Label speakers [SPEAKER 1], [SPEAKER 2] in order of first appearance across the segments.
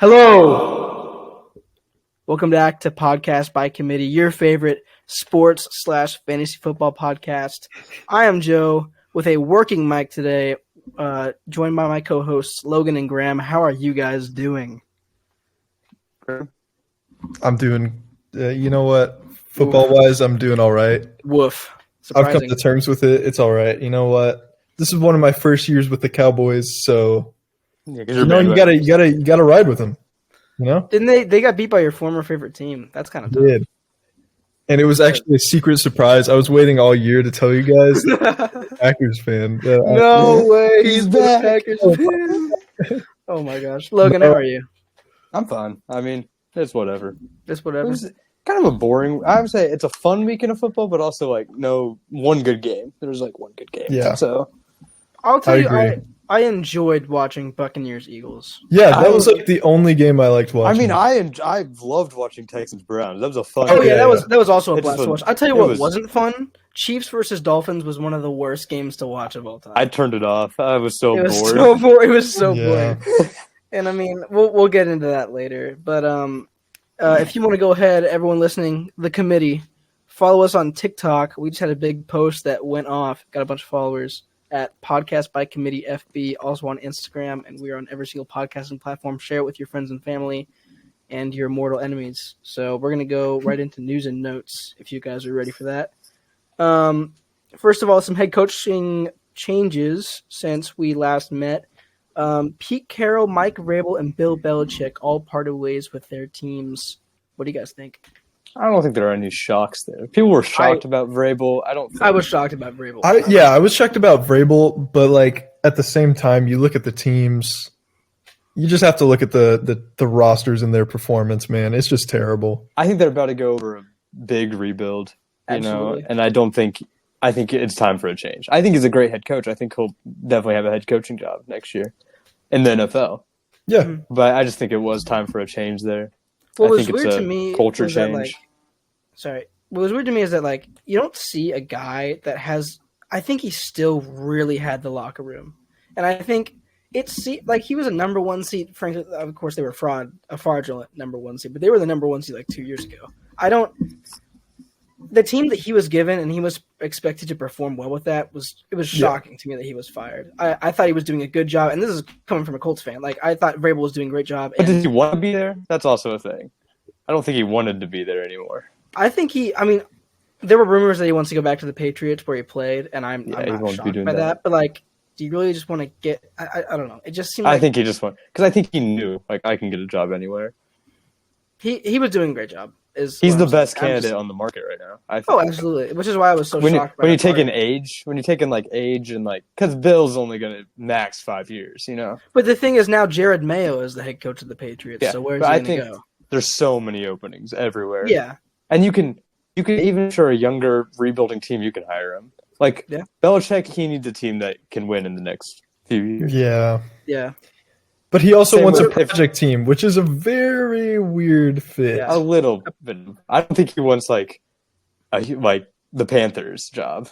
[SPEAKER 1] Hello. Welcome back to Podcast by Committee, your favorite sports/fantasy football podcast. I am Joe with a working mic today, joined by my co-hosts Logan and Graham. How are you guys doing?
[SPEAKER 2] I'm doing, you know what? Football-wise, I'm doing all right.
[SPEAKER 1] Woof.
[SPEAKER 2] I've
[SPEAKER 1] Surprising.
[SPEAKER 2] come to terms with it. It's all right. You know what? This is one of my first years with the Cowboys, so you gotta ride with them. You know?
[SPEAKER 1] Didn't they got beat by your former favorite team? That's kind of tough.
[SPEAKER 2] Did. And it was actually a secret surprise. I was waiting all year to tell you guys. Packers fan.
[SPEAKER 1] No way. He's back. Packers fan. Oh my gosh. Logan, how are you?
[SPEAKER 3] I'm fine. I mean, it's whatever.
[SPEAKER 1] Just whatever.
[SPEAKER 3] It was kind of a boring. I would say it's a fun weekend of football, but also like no one good game. There's like one good game.
[SPEAKER 2] Yeah.
[SPEAKER 3] So
[SPEAKER 1] I'll tell you,
[SPEAKER 2] agree.
[SPEAKER 1] I enjoyed watching Buccaneers Eagles.
[SPEAKER 2] Yeah, that was like the only game I liked watching.
[SPEAKER 3] I mean, I loved watching Texans Browns. That was a fun.
[SPEAKER 1] Oh
[SPEAKER 3] game.
[SPEAKER 1] yeah, that was also a blast to watch. I'll tell you what
[SPEAKER 3] was-
[SPEAKER 1] wasn't fun. Chiefs versus Dolphins was one of the worst games to watch of all time.
[SPEAKER 3] I turned it off. I was so
[SPEAKER 1] it was
[SPEAKER 3] bored.
[SPEAKER 1] so boring. It was so
[SPEAKER 2] Yeah.
[SPEAKER 1] boring. And I mean, we'll get into that later. But if you want to go ahead, everyone listening, the committee, follow us on TikTok. We just had a big post that went off, got a bunch of followers at Podcast by Committee FB, also on Instagram, and we are on every single podcasting platform. Share it with your friends and family and your mortal enemies. So we're gonna go right into news and notes if you guys are ready for that. First of all, some head coaching changes since we last met. Pete Carroll, Mike Vrabel, and Bill Belichick all parted ways with their teams. What do you guys think?
[SPEAKER 3] I don't think there are any shocks there. People were shocked about Vrabel.
[SPEAKER 1] I was shocked about Vrabel.
[SPEAKER 2] I was shocked about Vrabel, but like at the same time, you look at the teams. You just have to look at the rosters and their performance, man. It's just terrible.
[SPEAKER 3] I think they're about to go over a big rebuild.
[SPEAKER 1] Absolutely.
[SPEAKER 3] And I think it's time for a change. I think he's a great head coach. I think he'll definitely have a head coaching job next year in the NFL.
[SPEAKER 2] Yeah.
[SPEAKER 3] But I just think it was time for a change there.
[SPEAKER 1] What
[SPEAKER 3] I
[SPEAKER 1] was
[SPEAKER 3] think it's
[SPEAKER 1] weird
[SPEAKER 3] a
[SPEAKER 1] to me
[SPEAKER 3] culture
[SPEAKER 1] was that,
[SPEAKER 3] change.
[SPEAKER 1] what was weird to me is that like you don't see a guy that has. I think he still really had the locker room, and I think like he was a number one seed. Frankly, of course, they were a fraudulent number one seed, but they were the number one seed like 2 years ago. The team that he was given and he was expected to perform well with that was shocking to me that he was fired. I thought he was doing a good job, and this is coming from a Colts fan. Like I thought Vrabel was doing a great job.
[SPEAKER 3] But did he want to be there? That's also a thing. I don't think he wanted to be there anymore.
[SPEAKER 1] I think there were rumors that he wants to go back to the Patriots where he played, and I'm not shocked by that. But like, do you really just want to get? I don't know. It just seemed.
[SPEAKER 3] I think he just went because I think he knew like I can get a job anywhere.
[SPEAKER 1] He was doing a great job.
[SPEAKER 3] He's the best candidate on the market right now. I think.
[SPEAKER 1] Oh, absolutely. Which is why I was so shocked.
[SPEAKER 3] When you take in age and like, because Bill's only going to max 5 years, you know.
[SPEAKER 1] But the thing is, now Jared Mayo is the head coach of the Patriots.
[SPEAKER 3] Yeah,
[SPEAKER 1] so where's he going to go?
[SPEAKER 3] There's so many openings everywhere.
[SPEAKER 1] Yeah,
[SPEAKER 3] and you can even for a younger rebuilding team, you can hire him. Like Belichick, he needs a team that can win in the next few years.
[SPEAKER 1] Yeah.
[SPEAKER 2] But he also wants a project team, which is a very weird fit.
[SPEAKER 3] Yeah. A little bit. I don't think he wants like the Panthers job.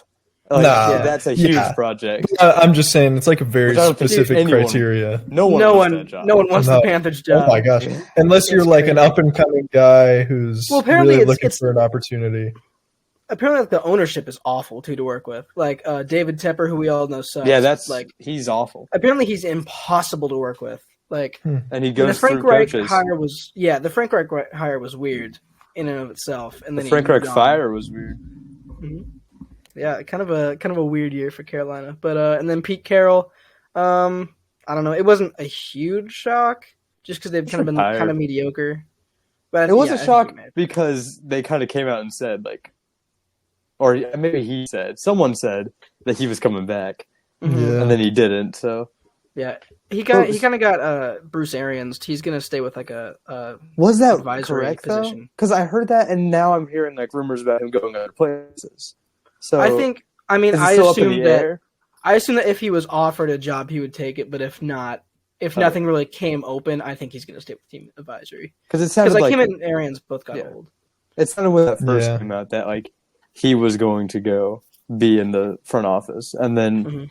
[SPEAKER 3] Like, that's a huge project.
[SPEAKER 2] I'm just saying it's like a very specific criteria.
[SPEAKER 3] No one wants
[SPEAKER 1] the Panthers job.
[SPEAKER 2] Oh my gosh! Unless you're like an up and coming guy who's really looking for an opportunity.
[SPEAKER 1] Apparently, like, the ownership is awful too to work with. Like David Tepper, who we all know sucks.
[SPEAKER 3] Yeah, that's like he's awful.
[SPEAKER 1] Apparently, he's impossible to work with. Like,
[SPEAKER 3] and he goes
[SPEAKER 1] the Frank
[SPEAKER 3] through
[SPEAKER 1] Reich
[SPEAKER 3] coaches.
[SPEAKER 1] The Frank Reich hire was weird in and of itself, and then
[SPEAKER 3] the Frank Reich fire was weird.
[SPEAKER 1] Mm-hmm. Yeah, kind of a weird year for Carolina, but and then Pete Carroll, I don't know, it wasn't a huge shock just because they've kind of been kind of mediocre. But
[SPEAKER 3] it was a shock because they kind of came out and said like, or maybe someone said that he was coming back, and then he didn't. So.
[SPEAKER 1] Yeah, he kind of got Bruce Arians. He's gonna stay with like a
[SPEAKER 3] was that
[SPEAKER 1] advisory
[SPEAKER 3] correct
[SPEAKER 1] position?
[SPEAKER 3] Because I heard that, and now I'm hearing like rumors about him going other places. So
[SPEAKER 1] I assume that if he was offered a job, he would take it. But if not, if nothing really came open, I think he's gonna stay with team advisory.
[SPEAKER 3] Because it sounded like
[SPEAKER 1] him and Arians both got old.
[SPEAKER 3] It sounded when that first came out that like he was going to go be in the front office, and then. Mm-hmm.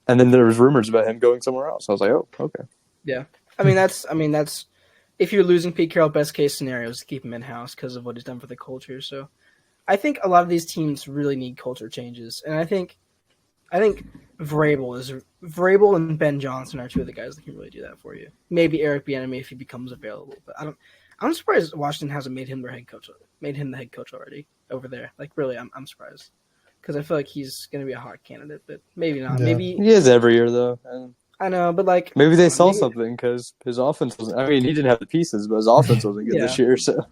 [SPEAKER 3] And then there was rumors about him going somewhere else. I was like, oh, okay.
[SPEAKER 1] Yeah. I mean, that's if you're losing Pete Carroll, best case scenario is to keep him in house because of what he's done for the culture. So, I think a lot of these teams really need culture changes, and I think Vrabel and Ben Johnson are two of the guys that can really do that for you. Maybe Eric Bieniemy if he becomes available, but I'm surprised Washington hasn't made him the head coach already over there. Like, really, I'm surprised because I feel like he's going to be a hot candidate, but maybe not.
[SPEAKER 2] Yeah.
[SPEAKER 1] Maybe
[SPEAKER 3] He is every year though. And
[SPEAKER 1] I know, but like
[SPEAKER 3] maybe they saw something because his offense wasn't. I mean, he didn't have the pieces, but his offense wasn't good this year. So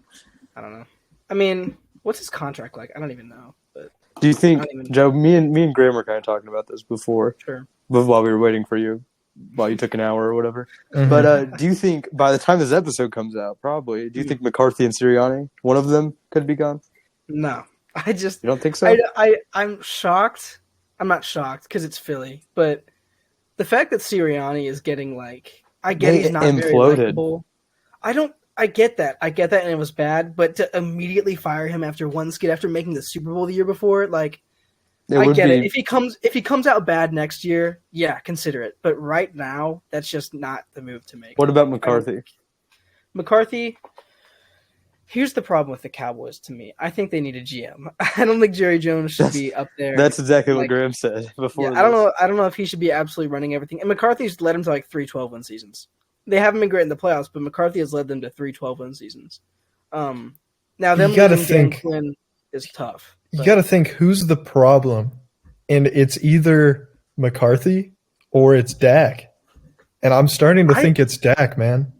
[SPEAKER 1] I don't know. I mean, what's his contract like? I don't even know. But
[SPEAKER 3] do you think, Joe? Me and Graham were kind of talking about this before.
[SPEAKER 1] Sure.
[SPEAKER 3] While we were waiting for you, while you took an hour or whatever.
[SPEAKER 2] Mm-hmm.
[SPEAKER 3] But do you think by the time this episode comes out, probably, do you think McCarthy and Sirianni, one of them, could be gone?
[SPEAKER 1] No,
[SPEAKER 3] You don't think so?
[SPEAKER 1] I'm shocked. I'm not shocked because it's Philly, but the fact that Sirianni is getting I get he's not very likable. I get that, and it was bad. But to immediately fire him after one skid after making the Super Bowl the year before, I get it. If he comes out bad next year, yeah, consider it. But right now, that's just not the move to make.
[SPEAKER 3] What about McCarthy?
[SPEAKER 1] McCarthy. Here's the problem with the Cowboys to me. I think they need a GM. I don't think Jerry Jones should be up there.
[SPEAKER 3] That's exactly what Graham said before.
[SPEAKER 1] Yeah, I don't know if he should be absolutely running everything. And McCarthy's led him to 3 12-win seasons. They haven't been great in the playoffs, but McCarthy has led them to 3 12-win seasons. Now them losing Dan Quinn is tough.
[SPEAKER 2] You got to think who's the problem, and it's either McCarthy or it's Dak, and I'm starting to think it's Dak, man.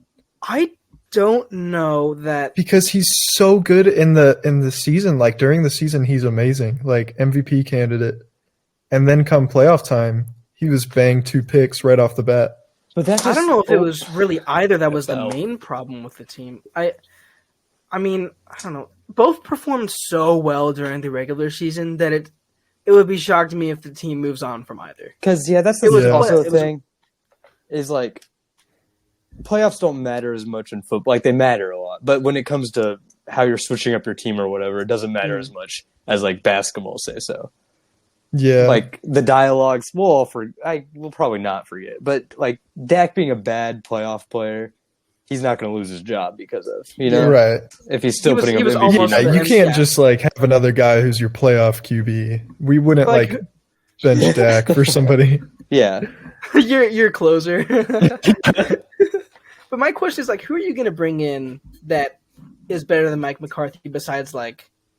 [SPEAKER 1] I don't know that
[SPEAKER 2] because he's so good in the season. Like during the season, he's amazing, like MVP candidate, and then come playoff time, he was banged 2 picks right off the bat.
[SPEAKER 3] But
[SPEAKER 1] I don't know if it was really either that was the main problem with the team. I mean, I don't know. Both performed so well during the regular season that it would be shocked to me if the team moves on from either.
[SPEAKER 3] Because that's also the thing. Is playoffs don't matter as much in football. They matter a lot, but when it comes to how you're switching up your team or whatever, it doesn't matter as much as basketball. Say so.
[SPEAKER 2] Yeah,
[SPEAKER 3] the dialogues, we'll probably not forget. But Dak being a bad playoff player, he's not going to lose his job because of
[SPEAKER 2] right.
[SPEAKER 3] If he's still putting up
[SPEAKER 2] MVP, you can't just have another guy who's your playoff QB. We wouldn't bench Dak for somebody.
[SPEAKER 3] Yeah,
[SPEAKER 1] your closer. But my question is who are you going to bring in that is better than Mike McCarthy besides I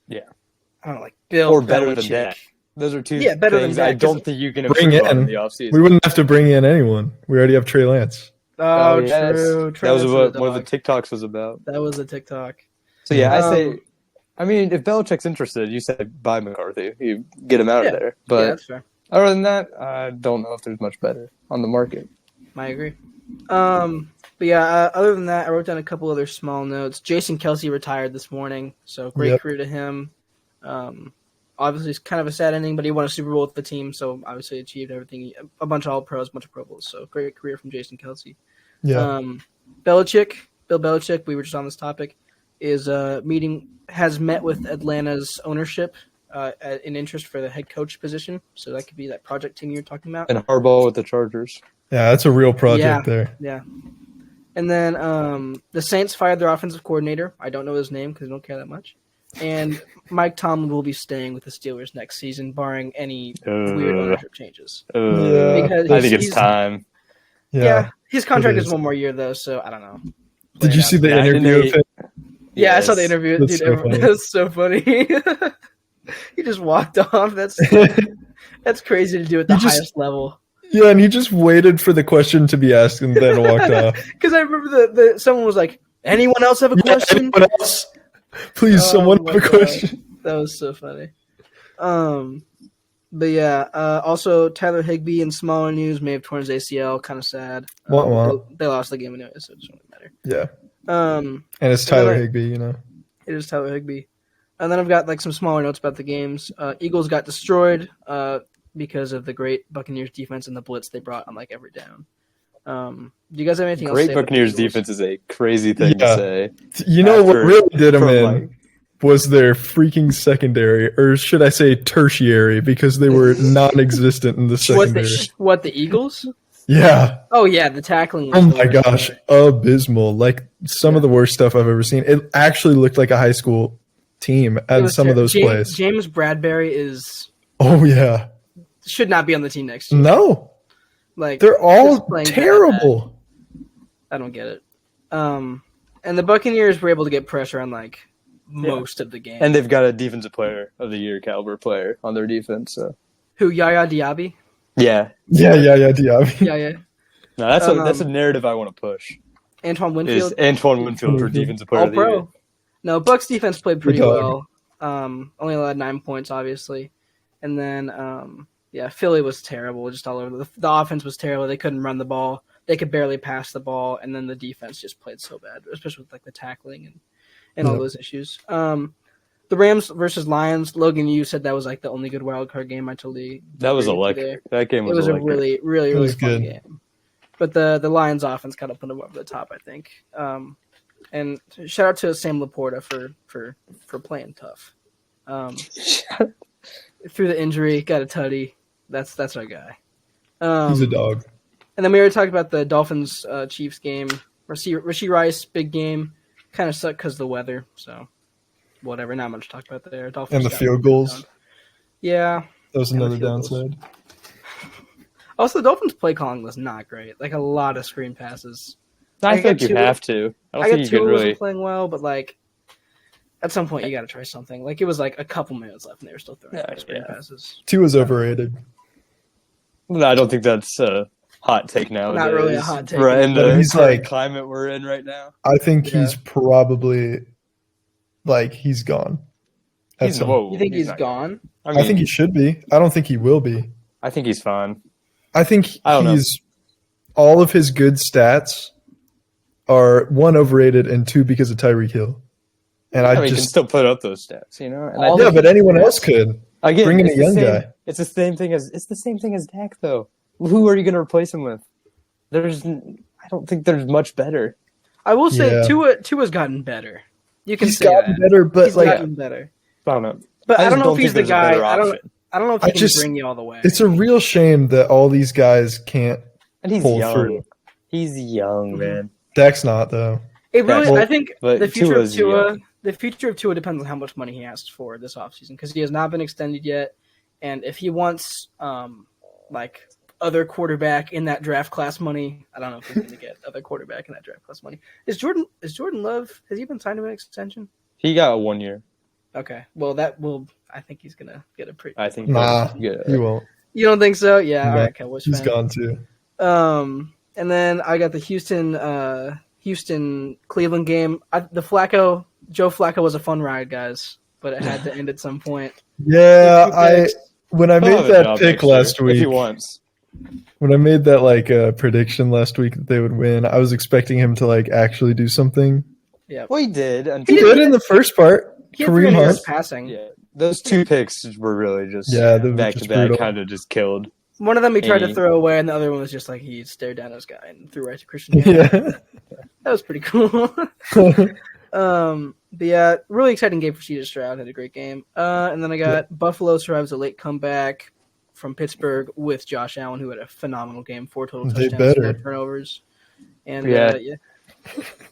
[SPEAKER 1] don't know Bill
[SPEAKER 3] or better
[SPEAKER 1] Belichick.
[SPEAKER 3] Than Dak. Those are two
[SPEAKER 1] better
[SPEAKER 3] things
[SPEAKER 1] than Dak,
[SPEAKER 3] I don't think you can
[SPEAKER 2] bring in
[SPEAKER 3] the offseason.
[SPEAKER 2] We wouldn't have to bring in anyone. We already have Trey Lance.
[SPEAKER 1] Oh, yes. True.
[SPEAKER 3] That was what one of the TikToks was about.
[SPEAKER 1] That was a TikTok.
[SPEAKER 3] So I mean, if Belichick's interested, you said buy McCarthy. You get him out of there. But
[SPEAKER 1] that's fair.
[SPEAKER 3] Other than that, I don't know if there's much better on the market.
[SPEAKER 1] I agree. But other than that, I wrote down a couple other small notes. Jason Kelce retired this morning, so great career to him. Obviously, it's kind of a sad ending, but he won a Super Bowl with the team, so obviously achieved everything. A bunch of All-Pros, a bunch of Pro Bowls, so great career from Jason Kelce.
[SPEAKER 2] Yeah.
[SPEAKER 1] Bill Belichick, we were just on this topic, has met with Atlanta's ownership in interest for the head coach position, so that could be that project team you're talking about.
[SPEAKER 3] And Harbaugh with the Chargers.
[SPEAKER 2] Yeah, that's a real project there.
[SPEAKER 1] Yeah. And then the Saints fired their offensive coordinator. I don't know his name because I don't care that much. And Mike Tomlin will be staying with the Steelers next season, barring any weird ownership changes.
[SPEAKER 3] Because I think it's time.
[SPEAKER 1] Yeah, his contract is 1 more year, though, so I don't know.
[SPEAKER 2] Did you see the interview of him?
[SPEAKER 1] Yeah, I saw the interview.
[SPEAKER 2] That's
[SPEAKER 1] Dude, that was so funny. He just walked off. That's crazy to do at the highest level.
[SPEAKER 2] Yeah, and he just waited for the question to be asked and then walked off.
[SPEAKER 1] Because I remember someone was like, anyone else have a question?
[SPEAKER 2] Anyone else? Please, someone have a question.
[SPEAKER 1] That was so funny. But yeah, also Tyler Higbee in smaller news may have torn his ACL. Kind of sad. They lost the game anyway, so it doesn't really matter.
[SPEAKER 2] Yeah. And it's Tyler Higbee, It
[SPEAKER 1] is Tyler Higbee. And then I've got some smaller notes about the games. Eagles got destroyed because of the great Buccaneers defense and the blitz they brought on every down. Do you guys have anything else to say?
[SPEAKER 3] Great Buccaneers defense is a crazy thing to say.
[SPEAKER 2] What really did them in was their freaking secondary, or should I say tertiary, because they were non-existent in the secondary.
[SPEAKER 1] What, the Eagles?
[SPEAKER 2] Yeah.
[SPEAKER 1] Oh yeah, the tackling. Was
[SPEAKER 2] Oh
[SPEAKER 1] the
[SPEAKER 2] my
[SPEAKER 1] worst
[SPEAKER 2] gosh,
[SPEAKER 1] ever.
[SPEAKER 2] abysmal. Like some of the worst stuff I've ever seen. It actually looked like a high school team
[SPEAKER 1] It
[SPEAKER 2] at
[SPEAKER 1] was
[SPEAKER 2] some of those
[SPEAKER 1] James,
[SPEAKER 2] plays.
[SPEAKER 1] James Bradbury
[SPEAKER 2] Oh yeah.
[SPEAKER 1] should not be on the team next year.
[SPEAKER 2] No.
[SPEAKER 1] Like
[SPEAKER 2] They're
[SPEAKER 1] just
[SPEAKER 2] all
[SPEAKER 1] playing bad.
[SPEAKER 2] terrible.
[SPEAKER 1] I don't get it. And the Buccaneers were able to get pressure on like most of the game.
[SPEAKER 3] And they've got a defensive player of the year caliber player on their defense. So
[SPEAKER 1] Who, Yaya Diaby?
[SPEAKER 2] Yeah, Diaby.
[SPEAKER 1] Yeah.
[SPEAKER 3] No, that's a narrative I want to push.
[SPEAKER 1] Antoine
[SPEAKER 3] Is
[SPEAKER 1] Winfield.
[SPEAKER 3] Antoine Winfield for defensive player
[SPEAKER 1] All
[SPEAKER 3] of the year?
[SPEAKER 1] pro. No, Bucks defense played pretty
[SPEAKER 2] Good dog.
[SPEAKER 1] well. Only allowed 9 points, obviously. And then, Philly was terrible, just all over. The offense was terrible. They couldn't run the ball. They could barely pass the ball. And then the defense just played so bad, especially with like the tackling and all those issues. The Rams versus Lions. Logan, you said that was like the only good wild card game. I totally
[SPEAKER 3] That was
[SPEAKER 1] agree with you
[SPEAKER 3] electric.
[SPEAKER 1] there.
[SPEAKER 3] That game was
[SPEAKER 1] It was
[SPEAKER 3] electric.
[SPEAKER 1] a really, really, really
[SPEAKER 2] was
[SPEAKER 1] fun
[SPEAKER 2] good.
[SPEAKER 1] game. But the Lions offense kind of put them over the top, I think. And shout out to Sam Laporta for playing tough. Through the injury, got a tutty. That's our guy.
[SPEAKER 2] He's a dog.
[SPEAKER 1] And then we already talked about the Dolphins Chiefs game. Rashee Rice, big game. Kind of sucked because of the weather. So whatever, not much to talk about there. Dolphins
[SPEAKER 2] And the
[SPEAKER 1] got
[SPEAKER 2] field goals.
[SPEAKER 1] done. Yeah.
[SPEAKER 2] That was
[SPEAKER 1] And the
[SPEAKER 2] another
[SPEAKER 1] field goals.
[SPEAKER 2] downside.
[SPEAKER 1] Also, the Dolphins' play calling was not great. Like a lot of screen passes.
[SPEAKER 3] I
[SPEAKER 1] I
[SPEAKER 3] think
[SPEAKER 1] got
[SPEAKER 3] you
[SPEAKER 1] two-
[SPEAKER 3] have to. I don't
[SPEAKER 1] I got
[SPEAKER 3] think you
[SPEAKER 1] Tua
[SPEAKER 3] could
[SPEAKER 1] wasn't
[SPEAKER 3] really.
[SPEAKER 1] playing well, but like at some point you got to try something. Like it was like a couple minutes left, and they were still throwing screen passes.
[SPEAKER 2] Tua's overrated.
[SPEAKER 3] No, I don't think that's a hot take nowadays.
[SPEAKER 1] Not really a hot take.
[SPEAKER 3] Right, in
[SPEAKER 2] But
[SPEAKER 3] the
[SPEAKER 2] he's
[SPEAKER 3] current
[SPEAKER 2] like-
[SPEAKER 3] climate we're in right now.
[SPEAKER 2] I think
[SPEAKER 1] Yeah.
[SPEAKER 2] he's probably he's gone.
[SPEAKER 3] He's whoa.
[SPEAKER 1] You think he's
[SPEAKER 3] not-
[SPEAKER 1] gone?
[SPEAKER 3] I mean,
[SPEAKER 2] I think he should be. I don't think he will be.
[SPEAKER 3] I think he's fine.
[SPEAKER 2] I think
[SPEAKER 3] I don't know.
[SPEAKER 2] he's all of his good stats are one overrated and two because of Tyreek Hill. And
[SPEAKER 3] I
[SPEAKER 2] I
[SPEAKER 3] mean, he can
[SPEAKER 2] just
[SPEAKER 3] still put up those stats, you know. And I
[SPEAKER 1] All
[SPEAKER 3] think,
[SPEAKER 2] yeah, but anyone else could.
[SPEAKER 3] again,
[SPEAKER 2] bring in
[SPEAKER 3] it's
[SPEAKER 2] a
[SPEAKER 3] the
[SPEAKER 2] young
[SPEAKER 3] same-
[SPEAKER 2] guy.
[SPEAKER 3] It's the same thing as Dak, though. Who are you going to replace him with? I don't think there's much better.
[SPEAKER 1] I will say
[SPEAKER 2] Yeah.
[SPEAKER 1] Tua's gotten better. You can
[SPEAKER 2] He's
[SPEAKER 1] say
[SPEAKER 2] gotten
[SPEAKER 1] that.
[SPEAKER 2] better, but
[SPEAKER 1] He's
[SPEAKER 2] like
[SPEAKER 1] gotten better.
[SPEAKER 3] I don't know.
[SPEAKER 1] But I
[SPEAKER 3] just
[SPEAKER 1] don't know if
[SPEAKER 3] think
[SPEAKER 1] he's the
[SPEAKER 3] there's a better
[SPEAKER 1] guy.
[SPEAKER 3] option.
[SPEAKER 1] I don't know if
[SPEAKER 2] I
[SPEAKER 1] he can
[SPEAKER 2] just-
[SPEAKER 1] bring you all the way.
[SPEAKER 2] it's a real shame that all these guys can't
[SPEAKER 3] And he's
[SPEAKER 2] pull
[SPEAKER 3] young.
[SPEAKER 2] through.
[SPEAKER 3] He's young, man.
[SPEAKER 2] Dak's not though.
[SPEAKER 1] It really,
[SPEAKER 3] Well,
[SPEAKER 1] I think
[SPEAKER 3] but
[SPEAKER 1] the future
[SPEAKER 3] Tua's
[SPEAKER 1] of Tua,
[SPEAKER 3] young.
[SPEAKER 1] the future of Tua depends on how much money he asks for this offseason because he has not been extended yet, and if he wants like other quarterback in that draft class money, I don't know if he's going to get other quarterback in that draft class money. Is Jordan Love? Has he been signed to an extension?
[SPEAKER 3] He got 1 year.
[SPEAKER 1] Okay, well that will. I think he's going to get a pretty.
[SPEAKER 3] I think.
[SPEAKER 2] Nah,
[SPEAKER 3] Yeah.
[SPEAKER 2] he won't.
[SPEAKER 1] You don't think so? Yeah. All
[SPEAKER 2] No,
[SPEAKER 1] right, Cowboys
[SPEAKER 2] He's
[SPEAKER 1] fan.
[SPEAKER 2] gone too.
[SPEAKER 1] And then I got the Houston Cleveland game. Joe Flacco was a fun ride, guys, but it had to end at some point.
[SPEAKER 2] Yeah, when I
[SPEAKER 3] He'll
[SPEAKER 2] made
[SPEAKER 3] have a
[SPEAKER 2] that
[SPEAKER 3] job
[SPEAKER 2] pick
[SPEAKER 3] next year,
[SPEAKER 2] last
[SPEAKER 3] if he
[SPEAKER 2] week,
[SPEAKER 3] wants.
[SPEAKER 2] when I made that prediction last week that they would win, I was expecting him to actually do something.
[SPEAKER 3] Well, he did.
[SPEAKER 2] He
[SPEAKER 3] Until,
[SPEAKER 2] did in the first part.
[SPEAKER 1] He had
[SPEAKER 2] Kareem
[SPEAKER 1] 300
[SPEAKER 2] Hunt.
[SPEAKER 1] yards passing.
[SPEAKER 3] yeah, those two picks were really just
[SPEAKER 2] Yeah, they were
[SPEAKER 3] back
[SPEAKER 2] just
[SPEAKER 3] to back,
[SPEAKER 2] brutal.
[SPEAKER 3] kind of just killed.
[SPEAKER 1] One of them he tried to
[SPEAKER 3] Hey.
[SPEAKER 1] throw away, and the other one was just like he stared down his guy and threw right to Christian. Henry.
[SPEAKER 2] Yeah.
[SPEAKER 1] That was pretty cool. But yeah, really exciting game for CJ Stroud. Had a great game. And then I got Buffalo survives a late comeback from Pittsburgh with Josh Allen, who had a phenomenal game, 4 total
[SPEAKER 2] They
[SPEAKER 1] touchdowns,
[SPEAKER 2] better.
[SPEAKER 1] 4 turnovers. And
[SPEAKER 3] Yeah.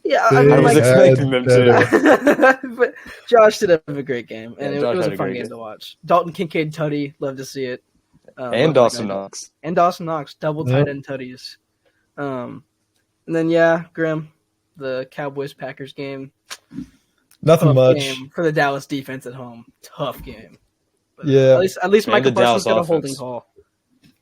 [SPEAKER 1] yeah,
[SPEAKER 2] They
[SPEAKER 1] I mean,
[SPEAKER 3] I was
[SPEAKER 1] like,
[SPEAKER 3] expecting them
[SPEAKER 2] better.
[SPEAKER 3] to.
[SPEAKER 1] but Josh did have a great game, and
[SPEAKER 3] Yeah,
[SPEAKER 1] it
[SPEAKER 3] Josh
[SPEAKER 1] was
[SPEAKER 3] had
[SPEAKER 1] a
[SPEAKER 3] a
[SPEAKER 1] fun
[SPEAKER 3] great
[SPEAKER 1] game
[SPEAKER 3] game.
[SPEAKER 1] to watch. Dalton Kincaid tutty, love to see it.
[SPEAKER 3] And
[SPEAKER 1] Love
[SPEAKER 3] Dawson
[SPEAKER 1] that guy.
[SPEAKER 3] Knox.
[SPEAKER 1] And Dawson Knox, double
[SPEAKER 2] Yep.
[SPEAKER 1] tight end tutties. And then Grim, the Cowboys Packers game.
[SPEAKER 2] Nothing
[SPEAKER 1] Tough
[SPEAKER 2] much.
[SPEAKER 1] game for the Dallas defense at home. Tough game. But
[SPEAKER 2] Yeah.
[SPEAKER 1] At least
[SPEAKER 3] And
[SPEAKER 1] Michael
[SPEAKER 3] the
[SPEAKER 1] Parsons
[SPEAKER 3] Dallas
[SPEAKER 1] got a holding
[SPEAKER 3] offense.
[SPEAKER 1] call.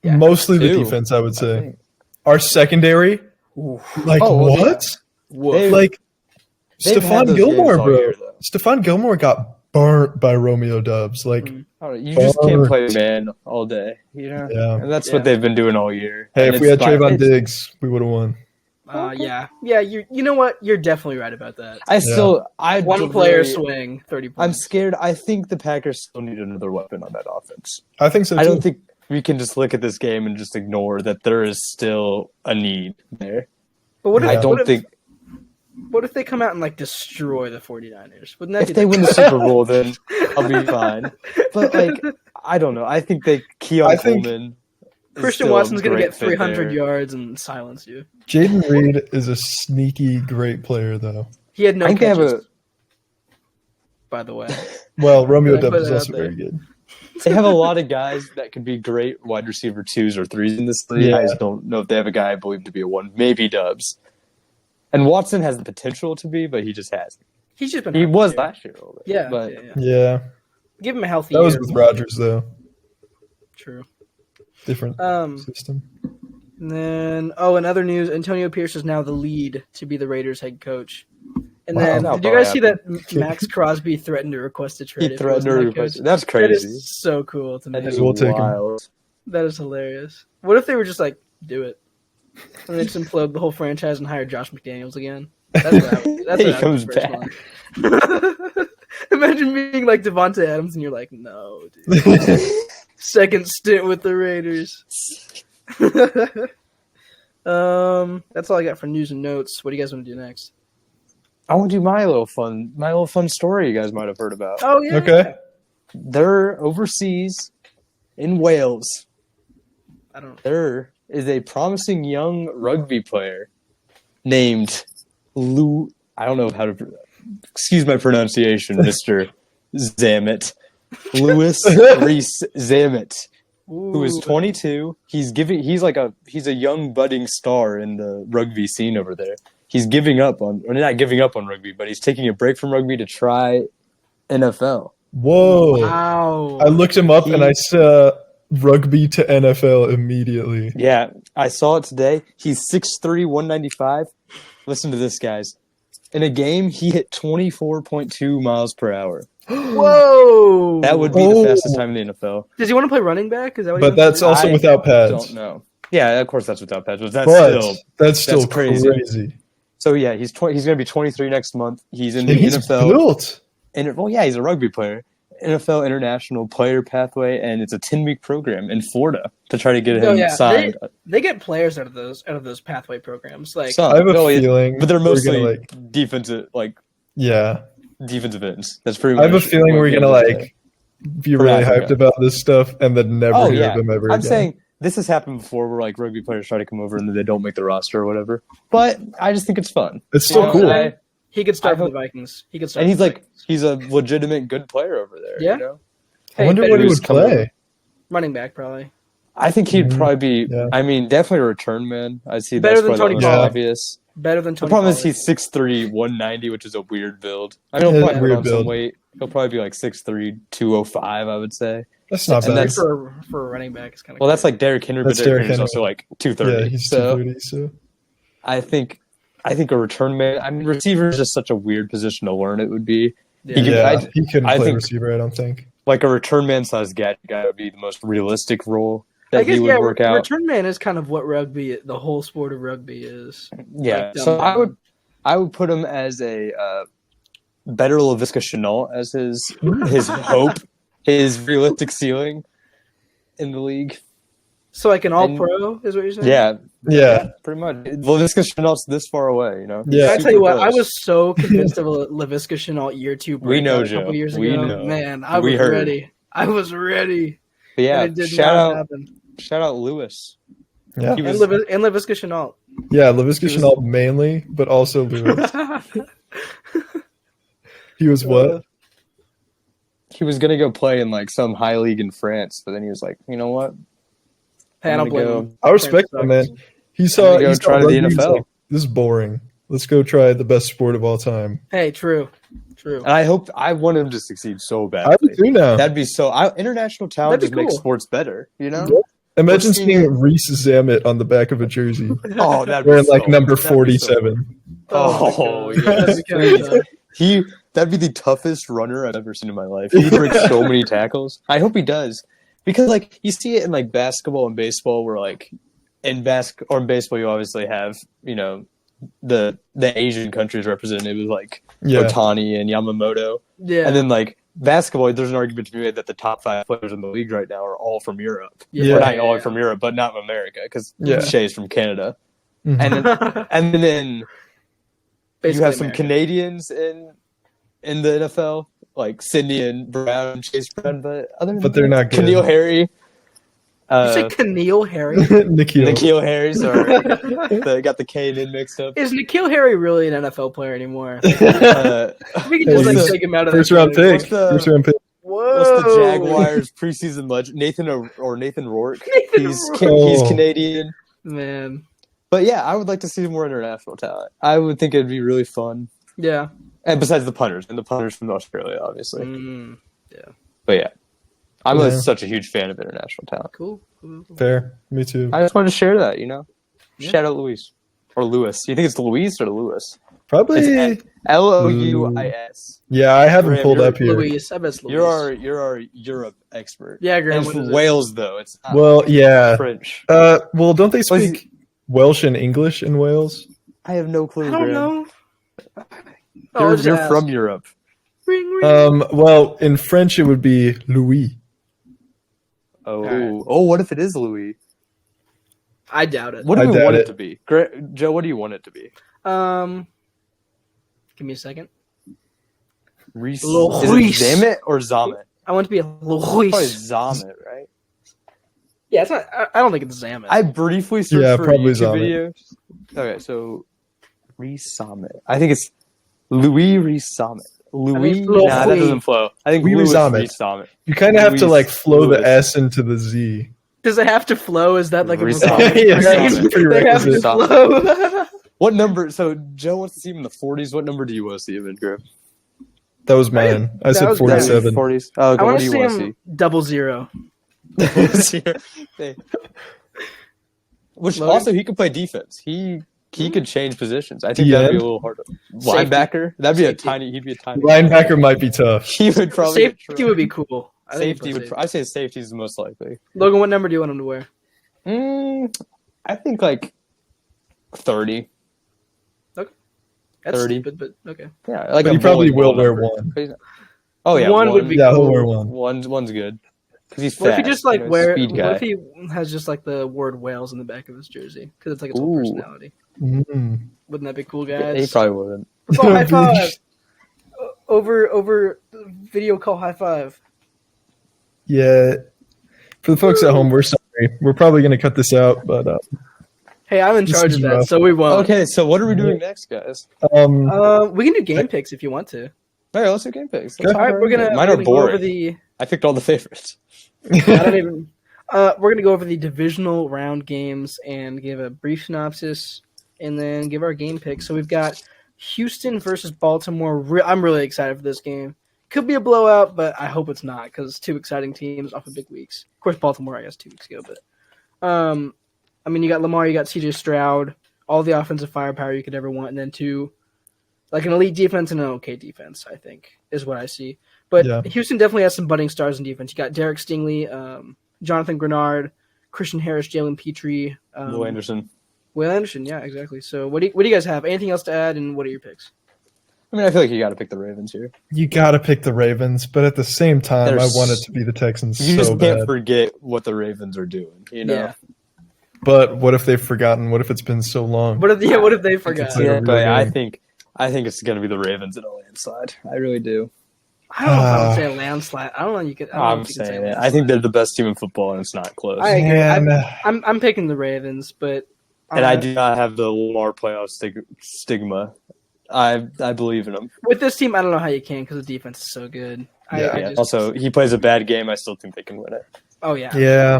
[SPEAKER 1] Yeah.
[SPEAKER 2] Mostly the
[SPEAKER 3] Two,
[SPEAKER 2] defense, I would
[SPEAKER 3] I
[SPEAKER 2] say.
[SPEAKER 3] think.
[SPEAKER 2] Our secondary,
[SPEAKER 3] Oh, well,
[SPEAKER 2] what?
[SPEAKER 1] Woof.
[SPEAKER 3] They-
[SPEAKER 2] Like
[SPEAKER 3] They've had
[SPEAKER 2] Stephon
[SPEAKER 3] those
[SPEAKER 2] Gilmore,
[SPEAKER 3] games all
[SPEAKER 2] bro.
[SPEAKER 3] year, though.
[SPEAKER 2] Stephon Gilmore got burnt by Romeo Dubs.
[SPEAKER 3] Mm-hmm.
[SPEAKER 1] Mhm.
[SPEAKER 3] I don't know, you just can't
[SPEAKER 2] Burnt.
[SPEAKER 3] play man all day, you know.
[SPEAKER 2] Yeah.
[SPEAKER 3] And that's
[SPEAKER 1] Yeah.
[SPEAKER 3] what they've been doing all year.
[SPEAKER 2] Hey,
[SPEAKER 3] And
[SPEAKER 2] if we had
[SPEAKER 3] it's not-
[SPEAKER 2] Trayvon
[SPEAKER 3] it's-
[SPEAKER 2] Diggs, we would have won.
[SPEAKER 1] Yeah. You know what? You're definitely right about that.
[SPEAKER 3] I
[SPEAKER 1] One player
[SPEAKER 3] really-
[SPEAKER 1] swing, 30
[SPEAKER 3] I'm
[SPEAKER 1] points.
[SPEAKER 3] scared. I think the Packers still need another weapon on that offense.
[SPEAKER 2] I think so too.
[SPEAKER 3] I don't think we can just look at this game and just ignore that there is still a need there.
[SPEAKER 1] But what if,
[SPEAKER 3] I don't
[SPEAKER 1] what if-
[SPEAKER 3] think
[SPEAKER 1] What if they come out and destroy the 49ers? Wouldn't that
[SPEAKER 3] if
[SPEAKER 1] be
[SPEAKER 3] they win the Super Bowl, then I'll be fine. But I don't know. I think
[SPEAKER 2] I
[SPEAKER 3] Keon
[SPEAKER 2] think-
[SPEAKER 3] Coleman.
[SPEAKER 1] Christian
[SPEAKER 3] still a
[SPEAKER 1] Watson's going to
[SPEAKER 3] great
[SPEAKER 1] get
[SPEAKER 3] fit
[SPEAKER 1] 300
[SPEAKER 3] there.
[SPEAKER 1] yards and silence you.
[SPEAKER 2] Jaden Reed is a sneaky great player, though.
[SPEAKER 1] He had no
[SPEAKER 3] I think they have
[SPEAKER 1] catches, by the way.
[SPEAKER 2] Well, Romeo
[SPEAKER 1] Did I put
[SPEAKER 2] Dubs is
[SPEAKER 1] it out
[SPEAKER 2] also
[SPEAKER 1] there?
[SPEAKER 2] very good.
[SPEAKER 3] They have a lot of guys that could be great wide receiver 2s or 3s in this league.
[SPEAKER 2] Yeah.
[SPEAKER 3] I just don't know if they have a guy I believe to be a 1, maybe Dubs. And Watson has the potential to be, but he just hasn't.
[SPEAKER 1] He's just been
[SPEAKER 3] He
[SPEAKER 1] hurt
[SPEAKER 3] was
[SPEAKER 1] this year.
[SPEAKER 3] last year a little bit.
[SPEAKER 1] Yeah,
[SPEAKER 3] but
[SPEAKER 1] yeah.
[SPEAKER 2] Yeah,
[SPEAKER 1] Give him a healthy
[SPEAKER 2] that was
[SPEAKER 1] year.
[SPEAKER 2] with Rodgers, though.
[SPEAKER 1] True.
[SPEAKER 2] Different
[SPEAKER 1] Um,
[SPEAKER 2] system.
[SPEAKER 1] And then, in other news, Antonio Pierce is now the lead to be the Raiders head coach. And
[SPEAKER 2] Wow.
[SPEAKER 1] then,
[SPEAKER 3] That'll
[SPEAKER 1] did you guys see
[SPEAKER 3] probably
[SPEAKER 1] that Max Crosby threatened to request a trade?
[SPEAKER 3] he
[SPEAKER 1] if he wasn't
[SPEAKER 3] threatened to
[SPEAKER 1] head
[SPEAKER 3] request.
[SPEAKER 1] coach?
[SPEAKER 3] That's
[SPEAKER 1] That
[SPEAKER 3] crazy.
[SPEAKER 1] is so cool to me.
[SPEAKER 3] That is
[SPEAKER 2] We'll take him.
[SPEAKER 3] wild.
[SPEAKER 1] That is hilarious. What if they were just like, do it? And they just implode the whole franchise and hire Josh McDaniels again? That's what
[SPEAKER 3] He
[SPEAKER 1] I would
[SPEAKER 3] comes
[SPEAKER 1] do
[SPEAKER 3] back.
[SPEAKER 1] personally. Imagine being like Devontae Adams and you're like, no, dude. Second stint with the Raiders. That's all I got for news and notes. What do you guys want to do next?
[SPEAKER 3] I want to do my little fun story you guys might have heard about.
[SPEAKER 1] Oh yeah.
[SPEAKER 2] Okay.
[SPEAKER 3] They're overseas in Wales.
[SPEAKER 1] I don't know.
[SPEAKER 3] There is a promising young rugby player named Lou. I don't know how to. Excuse my pronunciation, Mister Zamet. Lewis Reese Zamet, who is 22. He's a young budding star in the rugby scene over there. He's not giving up on rugby, but he's taking a break from rugby to try NFL.
[SPEAKER 2] Whoa.
[SPEAKER 1] Wow.
[SPEAKER 2] I looked him up and I saw rugby to NFL immediately.
[SPEAKER 3] Yeah, I saw it today. He's 6'3", 195. Listen to this, guys. In a game, he hit 24.2 miles per hour.
[SPEAKER 1] Whoa.
[SPEAKER 3] That would be the fastest time in the NFL.
[SPEAKER 1] Does he want to play running back? Is that what
[SPEAKER 2] But
[SPEAKER 1] he wants
[SPEAKER 2] that's
[SPEAKER 1] to do?
[SPEAKER 2] also
[SPEAKER 3] I
[SPEAKER 2] without pads.
[SPEAKER 3] Don't know. Yeah, of course that's without pads, but
[SPEAKER 2] That's still
[SPEAKER 3] crazy.
[SPEAKER 2] crazy.
[SPEAKER 3] So yeah, he's going to be 23 next month. He's in the
[SPEAKER 2] And he's
[SPEAKER 3] NFL.
[SPEAKER 2] built.
[SPEAKER 3] He's a rugby player. NFL International Player Pathway, and it's a 10-week program in Florida to try to get him signed.
[SPEAKER 1] They get players out of those pathway programs. Like
[SPEAKER 2] I have a feeling,
[SPEAKER 3] but they're mostly
[SPEAKER 2] gonna,
[SPEAKER 3] defensive, defensive ends. That's pretty
[SPEAKER 2] I
[SPEAKER 3] much.
[SPEAKER 2] have a feeling we're gonna be really hyped about this stuff and then never hear of them ever
[SPEAKER 3] I'm
[SPEAKER 2] again.
[SPEAKER 3] saying this has happened before, where rugby players try to come over and then they don't make the roster or whatever. But I just think it's fun.
[SPEAKER 2] It's still cool.
[SPEAKER 1] He could start for the Vikings. He could start,
[SPEAKER 3] and he's a legitimate good player over there.
[SPEAKER 1] Yeah.
[SPEAKER 3] You know?
[SPEAKER 2] I wonder what he would play.
[SPEAKER 1] Running back, probably.
[SPEAKER 3] I think he'd probably be. Yeah. I mean, definitely a return man. I see
[SPEAKER 1] better
[SPEAKER 3] that's
[SPEAKER 1] than Tony
[SPEAKER 3] obvious.
[SPEAKER 1] Better than Tony.
[SPEAKER 3] The problem is he's 6'3", 190, which is a weird build. I mean, he'll probably put on some weight. He'll probably be like 6'3", 205, I would say.
[SPEAKER 2] That's not bad.
[SPEAKER 1] For a running back, it's kind of.
[SPEAKER 3] Well, that's like Derrick Henry, but Derrick Henry's also like 230.
[SPEAKER 2] Yeah, he's 230. So
[SPEAKER 3] I think a return man. I mean, receiver is just such a weird position to learn. It would be.
[SPEAKER 2] Yeah, he couldn't play receiver. I don't think.
[SPEAKER 3] Like a return man size guy would be the most realistic role that
[SPEAKER 1] I guess,
[SPEAKER 3] he would work out.
[SPEAKER 1] Return man is kind of what the whole sport of rugby is.
[SPEAKER 3] Yeah,
[SPEAKER 1] like,
[SPEAKER 3] so I would put him as a better Laviska Shenault as his hope, his realistic ceiling in the league.
[SPEAKER 1] So like an all-pro is what you're saying?
[SPEAKER 3] Yeah, pretty much. Laviska Chenault's this far away, you know.
[SPEAKER 2] Yeah,
[SPEAKER 1] I tell you what, I was so convinced of a Laviska Shenault year 2 break
[SPEAKER 3] we know,
[SPEAKER 1] a couple
[SPEAKER 3] Joe.
[SPEAKER 1] years ago.
[SPEAKER 3] We know.
[SPEAKER 1] Man, I was ready. I was ready.
[SPEAKER 3] But yeah,
[SPEAKER 1] and it did not happen.
[SPEAKER 3] Shout out Lewis.
[SPEAKER 2] Yeah,
[SPEAKER 1] and Laviska Shenault.
[SPEAKER 2] Yeah, Laviska Shenault mainly, but also Lewis. He was what?
[SPEAKER 3] He was gonna go play in like some high league in France, but then he was like, you know what?
[SPEAKER 1] Hey, I don't blame him.
[SPEAKER 2] I respect him, man. He saw
[SPEAKER 3] try to the NFL.
[SPEAKER 2] Like, this is boring. Let's go try the best sport of all time.
[SPEAKER 1] Hey, true.
[SPEAKER 3] And I want him to succeed so badly.
[SPEAKER 2] I do too now.
[SPEAKER 3] That'd be so. International talent just makes sports better, you know.
[SPEAKER 2] Yeah. Imagine seeing Reese Zamet on the back of a jersey.
[SPEAKER 3] Oh, that'd
[SPEAKER 2] be like number 47.
[SPEAKER 3] Yes. That'd be the toughest runner I've ever seen in my life. He'd break so many tackles. I hope he does. Because like you see it in like basketball and baseball where like in baseball you obviously have, you know, the Asian countries represented with like Otani and Yamamoto. Yeah. And then like basketball, there's an argument to be made that the top 5 players in the league right now are all from Europe. Yeah. Or not all from Europe, but not from America because Shea's from Canada. Mm-hmm. And then basically you have some Canadians in the NFL, like Sidney and Brown and Chase Brown, but other than
[SPEAKER 2] they're not good.
[SPEAKER 3] N'Keal Harry.
[SPEAKER 1] You say N'Keal Harry?
[SPEAKER 3] N'Keal Harry, sorry. Got the K and N mixed up.
[SPEAKER 1] Is N'Keal Harry really an NFL player anymore?
[SPEAKER 3] What's
[SPEAKER 1] We can just take him out of
[SPEAKER 2] first
[SPEAKER 1] that
[SPEAKER 2] round
[SPEAKER 1] category.
[SPEAKER 2] pick. First round pick.
[SPEAKER 3] the Jaguars preseason legend? Nathan Rourke. He's Canadian.
[SPEAKER 1] Man.
[SPEAKER 3] But yeah, I would like to see more international talent. I would think it'd be really fun.
[SPEAKER 1] Yeah.
[SPEAKER 3] And besides the punters from Australia, obviously.
[SPEAKER 1] Yeah.
[SPEAKER 3] But yeah, I'm such a huge fan of international talent.
[SPEAKER 1] Cool.
[SPEAKER 2] Fair. Me too.
[SPEAKER 3] I just wanted to share that, Yeah. Shout out Luis. Or Lewis. You think it's Luis or Lewis?
[SPEAKER 2] Probably
[SPEAKER 3] it's Louis.
[SPEAKER 2] Yeah, I haven't pulled up here.
[SPEAKER 1] Luis. I bet it's Luis.
[SPEAKER 3] You're our Europe expert.
[SPEAKER 1] Yeah, Graham.
[SPEAKER 3] It's from Wales, though. It's not French.
[SPEAKER 2] Well, don't they speak Welsh and English in Wales?
[SPEAKER 3] I have no clue.
[SPEAKER 1] I don't know.
[SPEAKER 3] You're from Europe.
[SPEAKER 1] Ring, ring.
[SPEAKER 2] Well, in French it would be Louis.
[SPEAKER 3] Oh, what if it is Louis?
[SPEAKER 1] I doubt it.
[SPEAKER 3] What do we want it to be? Joe, what do you want it to be?
[SPEAKER 1] Give me a second.
[SPEAKER 3] Is it Zamet or Zamet?
[SPEAKER 1] I want it to be a Luis.
[SPEAKER 3] Probably Zamet, right?
[SPEAKER 1] Yeah, it's not. I don't think it's Zamet.
[SPEAKER 3] I briefly searched for
[SPEAKER 2] probably
[SPEAKER 3] YouTube
[SPEAKER 2] Zamet.
[SPEAKER 3] videos. Okay, so Reese Zamet. I think it's Louis Reese Zamet. Louis? Nah, that doesn't flow. I think Louis Reese Zamet.
[SPEAKER 2] You kind of have to flow the S into the Z.
[SPEAKER 1] Does it have to flow? Is that like a
[SPEAKER 2] prerequisite?
[SPEAKER 1] flow?
[SPEAKER 3] What number? So Joe wants to see him in the 40s. What number do you want to see him in, Griff?
[SPEAKER 2] That was mine. I said 47.
[SPEAKER 3] 40s. Oh, okay.
[SPEAKER 1] I
[SPEAKER 3] What do you
[SPEAKER 1] see
[SPEAKER 3] want to
[SPEAKER 1] him
[SPEAKER 3] see?
[SPEAKER 1] 00.
[SPEAKER 3] Which also he could play defense. He could change positions. I think that'd be a little harder. Linebacker? That'd be he'd be a tiny
[SPEAKER 2] linebacker might be tough.
[SPEAKER 3] He would probably
[SPEAKER 1] safety would be cool.
[SPEAKER 3] I say safety is the most likely.
[SPEAKER 1] Logan, what number do you want him to wear?
[SPEAKER 3] I think 30.
[SPEAKER 1] Okay. That's
[SPEAKER 3] 30.
[SPEAKER 1] stupid, but okay.
[SPEAKER 3] Yeah,
[SPEAKER 2] but he probably will wear one.
[SPEAKER 3] Oh yeah,
[SPEAKER 1] one would be
[SPEAKER 2] cool.
[SPEAKER 1] He'll
[SPEAKER 2] wear one.
[SPEAKER 3] One's good. Because he's fast.
[SPEAKER 1] What if he just
[SPEAKER 3] speed guy.
[SPEAKER 1] What if he has just the word Wales in the back of his jersey? Because it's its whole personality.
[SPEAKER 2] Mm.
[SPEAKER 1] Wouldn't that be cool, guys?
[SPEAKER 3] He probably wouldn't.
[SPEAKER 1] Oh, high five! Over video call high five.
[SPEAKER 2] Yeah. For the folks at home, we're sorry. We're probably going to cut this out, but
[SPEAKER 1] hey, I'm in charge of that, so we won't.
[SPEAKER 3] Okay, so what are we doing next, guys?
[SPEAKER 1] We can do game picks if you want to.
[SPEAKER 3] All right, let's do game picks.
[SPEAKER 1] All right,
[SPEAKER 3] Mine are boring.
[SPEAKER 1] Go over the.
[SPEAKER 3] I picked all the favorites.
[SPEAKER 1] I don't even. We're gonna go over the divisional round games and give a brief synopsis, and then give our game picks. So we've got Houston versus Baltimore. I'm really excited for this game. Could be a blowout, but I hope it's not because it's two exciting teams off of big weeks. Of course, Baltimore, I guess, 2 weeks ago, but you got Lamar, you got C.J. Stroud, all the offensive firepower you could ever want, and then an elite defense and an okay defense, I think, is what I see. But Houston definitely has some budding stars in defense. You got Derek Stingley, Jonathan Grenard, Christian Harris, Jalen Petrie.
[SPEAKER 3] Will Anderson,
[SPEAKER 1] yeah, exactly. So what do you guys have? Anything else to add, and what are your picks?
[SPEAKER 3] I mean, I feel like you got to pick the Ravens here.
[SPEAKER 2] You got to pick the Ravens, but at the same time, I want it to be the Texans
[SPEAKER 3] You just can't
[SPEAKER 2] bad.
[SPEAKER 3] forget what the Ravens are doing,
[SPEAKER 1] Yeah.
[SPEAKER 2] But what if they've forgotten? What if it's been so long?
[SPEAKER 1] What if they forgot?
[SPEAKER 3] Yeah, but I think it's going to be the Ravens in a landslide. I really do.
[SPEAKER 1] I don't know if I would say a landslide. I don't know. You could.
[SPEAKER 3] I'm saying it. I think they're the best team in football, and it's not close.
[SPEAKER 1] I agree. I'm picking the Ravens, but
[SPEAKER 3] and I do not have the Lamar playoff stigma. I believe in him.
[SPEAKER 1] With this team, I don't know how you can because the defense is so good.
[SPEAKER 3] Also, he plays a bad game. I still think they can win it.
[SPEAKER 1] Oh yeah.
[SPEAKER 2] Yeah.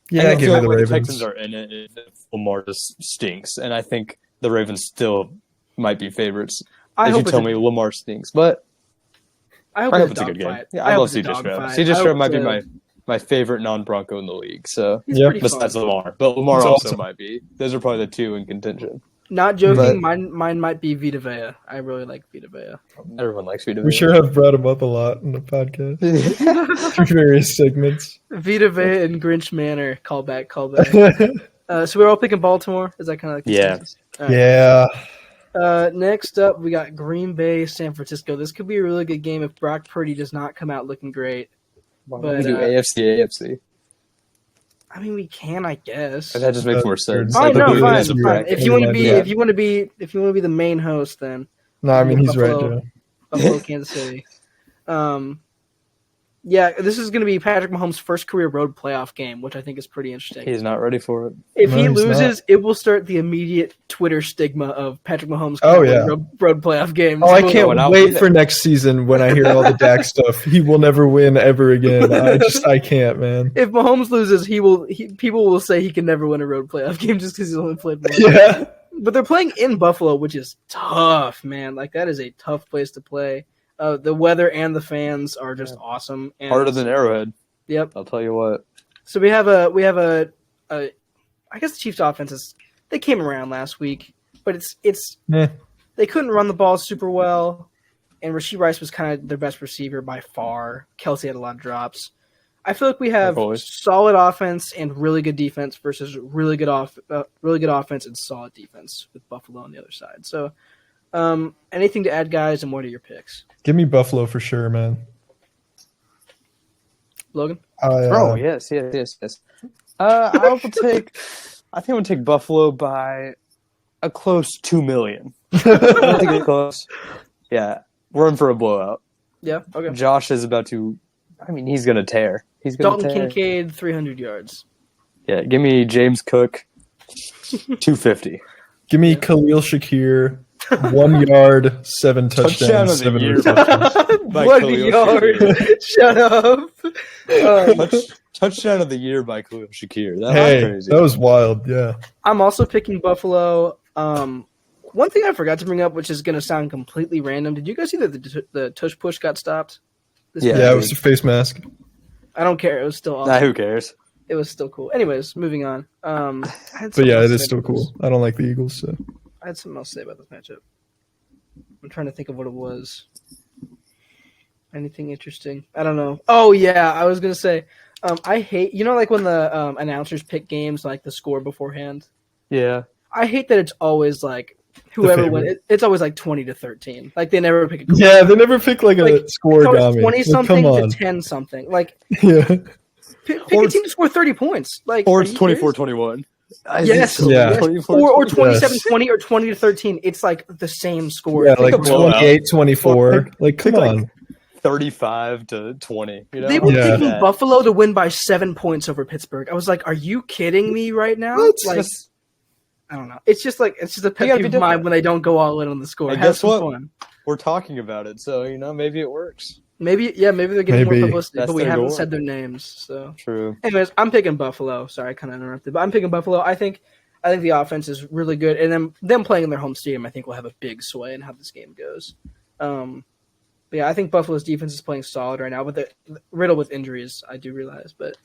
[SPEAKER 2] Yeah, give me the Ravens.
[SPEAKER 3] The Texans are in it if Lamar just stinks, and I think the Ravens still might be favorites. If you tell me Lamar stinks, but
[SPEAKER 1] I hope it's a good game.
[SPEAKER 3] Yeah, I love C.J. Stroud. C.J. Stroud might be my favorite non-Bronco in the league. So besides Lamar, but Lamar also might be. Those are probably the two in contention.
[SPEAKER 1] Not joking, mine might be Vita Vea. I really like Vita Vea.
[SPEAKER 3] Everyone likes Vita Vea.
[SPEAKER 2] We sure have brought him up a lot in the podcast through various segments.
[SPEAKER 1] Vita Vea and Grinch Manor. Call back. So we're all picking Baltimore. Is that kind of
[SPEAKER 3] consensus?
[SPEAKER 1] Right.
[SPEAKER 2] Yeah.
[SPEAKER 1] Next up, we got Green Bay, San Francisco. This could be a really good game if Brock Purdy does not come out looking great.
[SPEAKER 3] Why don't we do AFC?
[SPEAKER 1] I mean, we can, I guess.
[SPEAKER 3] That just makes more sense.
[SPEAKER 1] Oh, no, fine. If you want to be the main host, then.
[SPEAKER 2] No, I mean he's
[SPEAKER 1] Buffalo,
[SPEAKER 2] right, Joe.
[SPEAKER 1] Buffalo, Kansas City. Yeah, this is going to be Patrick Mahomes' first career road playoff game, which I think is pretty interesting.
[SPEAKER 3] He's not ready for it.
[SPEAKER 1] If
[SPEAKER 2] No,
[SPEAKER 1] he
[SPEAKER 2] he's
[SPEAKER 1] loses, it will start the immediate Twitter stigma of Patrick Mahomes
[SPEAKER 2] Oh,
[SPEAKER 1] can't win
[SPEAKER 2] yeah.
[SPEAKER 1] road playoff games.
[SPEAKER 2] Oh, I
[SPEAKER 3] Going
[SPEAKER 2] can't
[SPEAKER 3] out
[SPEAKER 2] wait
[SPEAKER 3] with
[SPEAKER 2] for
[SPEAKER 3] it.
[SPEAKER 2] next season when I hear all the Dak stuff. He will never win ever again. I can't, man.
[SPEAKER 1] If Mahomes loses, people will say he can never win a road playoff game just because he's only played one.
[SPEAKER 2] Yeah.
[SPEAKER 1] But they're playing in Buffalo, which is tough, man. Like, that is a tough place to play. The weather and the fans are just awesome. And
[SPEAKER 3] Harder than Arrowhead.
[SPEAKER 1] Yep.
[SPEAKER 3] I'll tell you what.
[SPEAKER 1] So we have a I guess the Chiefs' offense they came around last week, but it's they couldn't run the ball super well, and Rashee Rice was kind of their best receiver by far. Kelsey had a lot of drops. I feel like we have solid offense and really good defense versus really good offense and solid defense with Buffalo on the other side. So, anything to add, guys, and what are your picks?
[SPEAKER 2] Give me Buffalo for sure, man.
[SPEAKER 1] Logan?
[SPEAKER 3] Yes. I will take. I think I'm gonna take Buffalo by a close 2 million. I think it's close. Yeah, we're in for a blowout.
[SPEAKER 1] Yeah. Okay.
[SPEAKER 3] Josh is about to. I mean, he's gonna tear. He's gonna
[SPEAKER 1] Dalton
[SPEAKER 3] tear.
[SPEAKER 1] Kincaid, 300 yards.
[SPEAKER 3] Yeah, give me James Cook, 250.
[SPEAKER 2] Give me Khalil Shakir, 1 yard, 7
[SPEAKER 3] Touchdown
[SPEAKER 2] touchdowns,
[SPEAKER 3] of the
[SPEAKER 2] 7
[SPEAKER 3] year.
[SPEAKER 2] receptions.
[SPEAKER 3] By
[SPEAKER 1] 1
[SPEAKER 3] Khalil
[SPEAKER 1] yard.
[SPEAKER 3] Shakir.
[SPEAKER 1] Shut up.
[SPEAKER 3] Touchdown of the year by Khalil Shakir. That was
[SPEAKER 2] Hey,
[SPEAKER 3] crazy.
[SPEAKER 2] that was wild. Yeah.
[SPEAKER 1] I'm also picking Buffalo. One thing I forgot to bring up, which is going to sound completely random. Did you guys see that the tush push got stopped?
[SPEAKER 2] Yeah, it was a face mask.
[SPEAKER 1] I don't care. It was still awesome.
[SPEAKER 3] Nah, who cares?
[SPEAKER 1] It was still cool. Anyways, moving on.
[SPEAKER 2] But yeah, it is still cool. I don't like the Eagles, so.
[SPEAKER 1] I had something else to say about this matchup. I'm trying to think of what it was. Anything interesting? I don't know. Oh, yeah. I was going to say, I hate, like when the announcers pick games, like the score beforehand?
[SPEAKER 3] Yeah.
[SPEAKER 1] I hate that it's always like, whoever wins, it's always like 20-13. Like they never pick a
[SPEAKER 2] Yeah, they never pick like a score.
[SPEAKER 1] 20-something to 10-something. Like,
[SPEAKER 2] yeah.
[SPEAKER 1] Pick a team to score 30 points. Like,
[SPEAKER 3] or it's 24-21.
[SPEAKER 1] Yes.
[SPEAKER 2] Yeah.
[SPEAKER 1] Or 27-20 or 20-13. It's like the same score.
[SPEAKER 2] Yeah, like 28-24. Like, come on.
[SPEAKER 3] 35-20. You know?
[SPEAKER 1] They were picking Buffalo to win by 7 points over Pittsburgh. I was like, are you kidding me right now?
[SPEAKER 2] What?
[SPEAKER 1] Like, I don't know. It's just a pet peeve of mine when they don't go all in on the score.
[SPEAKER 3] And guess what? Fun. We're talking about it, so maybe it works.
[SPEAKER 1] Maybe they're getting more publicity, but we haven't said their names. So
[SPEAKER 3] true.
[SPEAKER 1] Anyways, I'm picking Buffalo. Sorry, I kind of interrupted, but I'm picking Buffalo. I think the offense is really good, and then them playing in their home stadium, I think will have a big sway in how this game goes. But yeah, I think Buffalo's defense is playing solid right now, but they're riddled with injuries. I do realize, but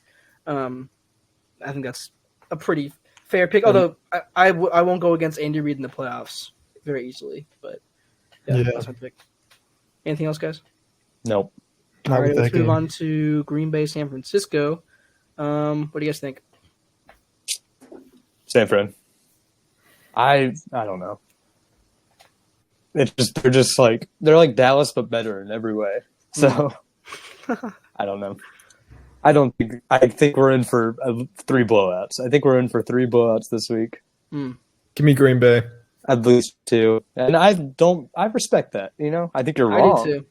[SPEAKER 1] I think that's a pretty fair pick. Although I won't go against Andy Reid in the playoffs very easily, but yeah. That's my pick. Anything else, guys?
[SPEAKER 3] Nope.
[SPEAKER 1] All right, let's move on to Green Bay, San Francisco. What do you guys think?
[SPEAKER 3] San Fran. I don't know. They're like Dallas but better in every way. So I don't know. I think we're in for 3 blowouts. I think we're in for 3 blowouts this week.
[SPEAKER 2] Give me Green Bay.
[SPEAKER 3] At least 2. And I respect that, I think you're wrong.
[SPEAKER 1] I do too.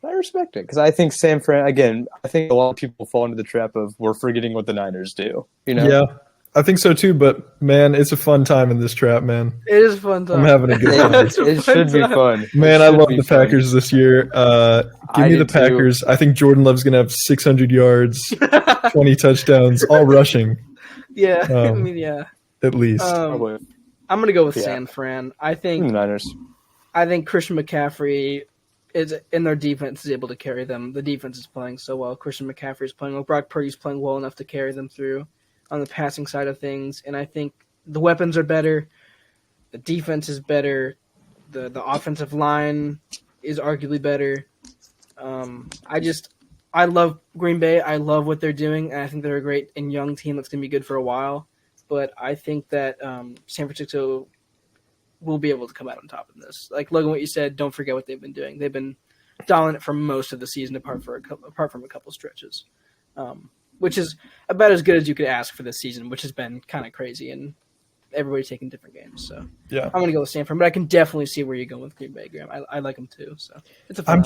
[SPEAKER 3] I respect it because I think San Fran, again, I think a lot of people fall into the trap of we're forgetting what the Niners do,
[SPEAKER 2] Yeah, I think so too, but man, it's a fun time in this trap, man.
[SPEAKER 1] It is a fun time.
[SPEAKER 2] I'm having a good time.
[SPEAKER 3] It should be fun.
[SPEAKER 2] Man, I love the Packers this year. Give me the Packers. Too. I think Jordan Love's going to have 600 yards, 20 touchdowns, all rushing.
[SPEAKER 1] Yeah, yeah.
[SPEAKER 2] At least.
[SPEAKER 1] I'm going to go with San Fran. I think
[SPEAKER 3] Niners.
[SPEAKER 1] I think Christian McCaffrey is in their defense is able to carry them. The defense is playing so well. Christian McCaffrey is playing well. Brock Purdy's playing well enough to carry them through on the passing side of things. And I think the weapons are better. The defense is better. The offensive line is arguably better. I love Green Bay. I love what they're doing. And I think they're a great and young team that's going to be good for a while. But I think that San Francisco will be able to come out on top of this. Like Logan, what you said, don't forget what they've been doing. They've been dominant for most of the season, apart from a couple stretches, which is about as good as you could ask for this season, which has been kind of crazy and everybody's taking different games. So
[SPEAKER 2] yeah,
[SPEAKER 1] I'm going to go with San Fran, but I can definitely see where you're going with Green Bay, Graham. I like them too. So it's a fun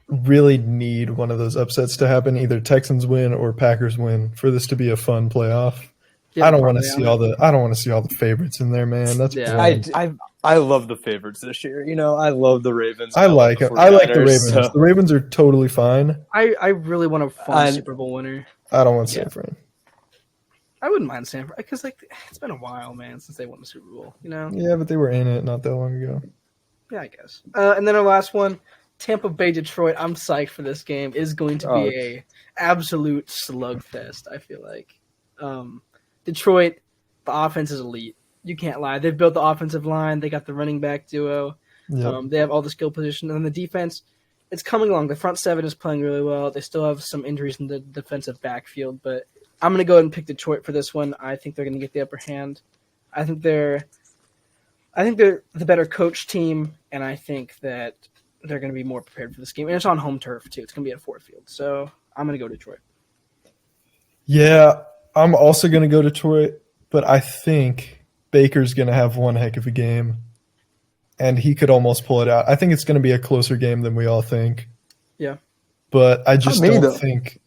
[SPEAKER 2] really need one of those upsets to happen, either Texans win or Packers win, for this to be a fun playoff.
[SPEAKER 1] Yeah,
[SPEAKER 2] I don't want to
[SPEAKER 1] probably
[SPEAKER 2] see all the favorites in there, man. That's
[SPEAKER 1] Yeah.
[SPEAKER 2] boring.
[SPEAKER 3] I love the favorites this year. I love the Ravens.
[SPEAKER 2] I like
[SPEAKER 3] the
[SPEAKER 2] them. I like the
[SPEAKER 3] 49ers,
[SPEAKER 2] Ravens.
[SPEAKER 3] so-
[SPEAKER 2] The Ravens are totally fine.
[SPEAKER 1] I really want a fun Super Bowl winner.
[SPEAKER 2] I don't want San Fran.
[SPEAKER 1] I wouldn't mind San Fran because it's been a while, man, since they won the Super Bowl.
[SPEAKER 2] Yeah, but they were in it not that long ago.
[SPEAKER 1] Yeah, I guess. And then our last one, Tampa Bay Detroit. I'm psyched for this game. Is going to be a absolute slugfest. I feel like Detroit, the offense is elite. You can't lie. They've built the offensive line. They got the running back duo.
[SPEAKER 2] Yep.
[SPEAKER 1] They have all the skill positions, and the defense. It's coming along. The front seven is playing really well. They still have some injuries in the defensive backfield, but I'm going to go ahead and pick Detroit for this one. I think they're going to get the upper hand. I think they're the better coach team, and I think that they're going to be more prepared for this game. And it's on home turf, too. It's going to be at Ford Field. So I'm going to go Detroit.
[SPEAKER 2] Yeah, I'm also going to go Detroit, but I think Baker's going to have one heck of a game, and he could almost pull it out. I think it's going to be a closer game than we all think.
[SPEAKER 1] Yeah.
[SPEAKER 2] But I just don't think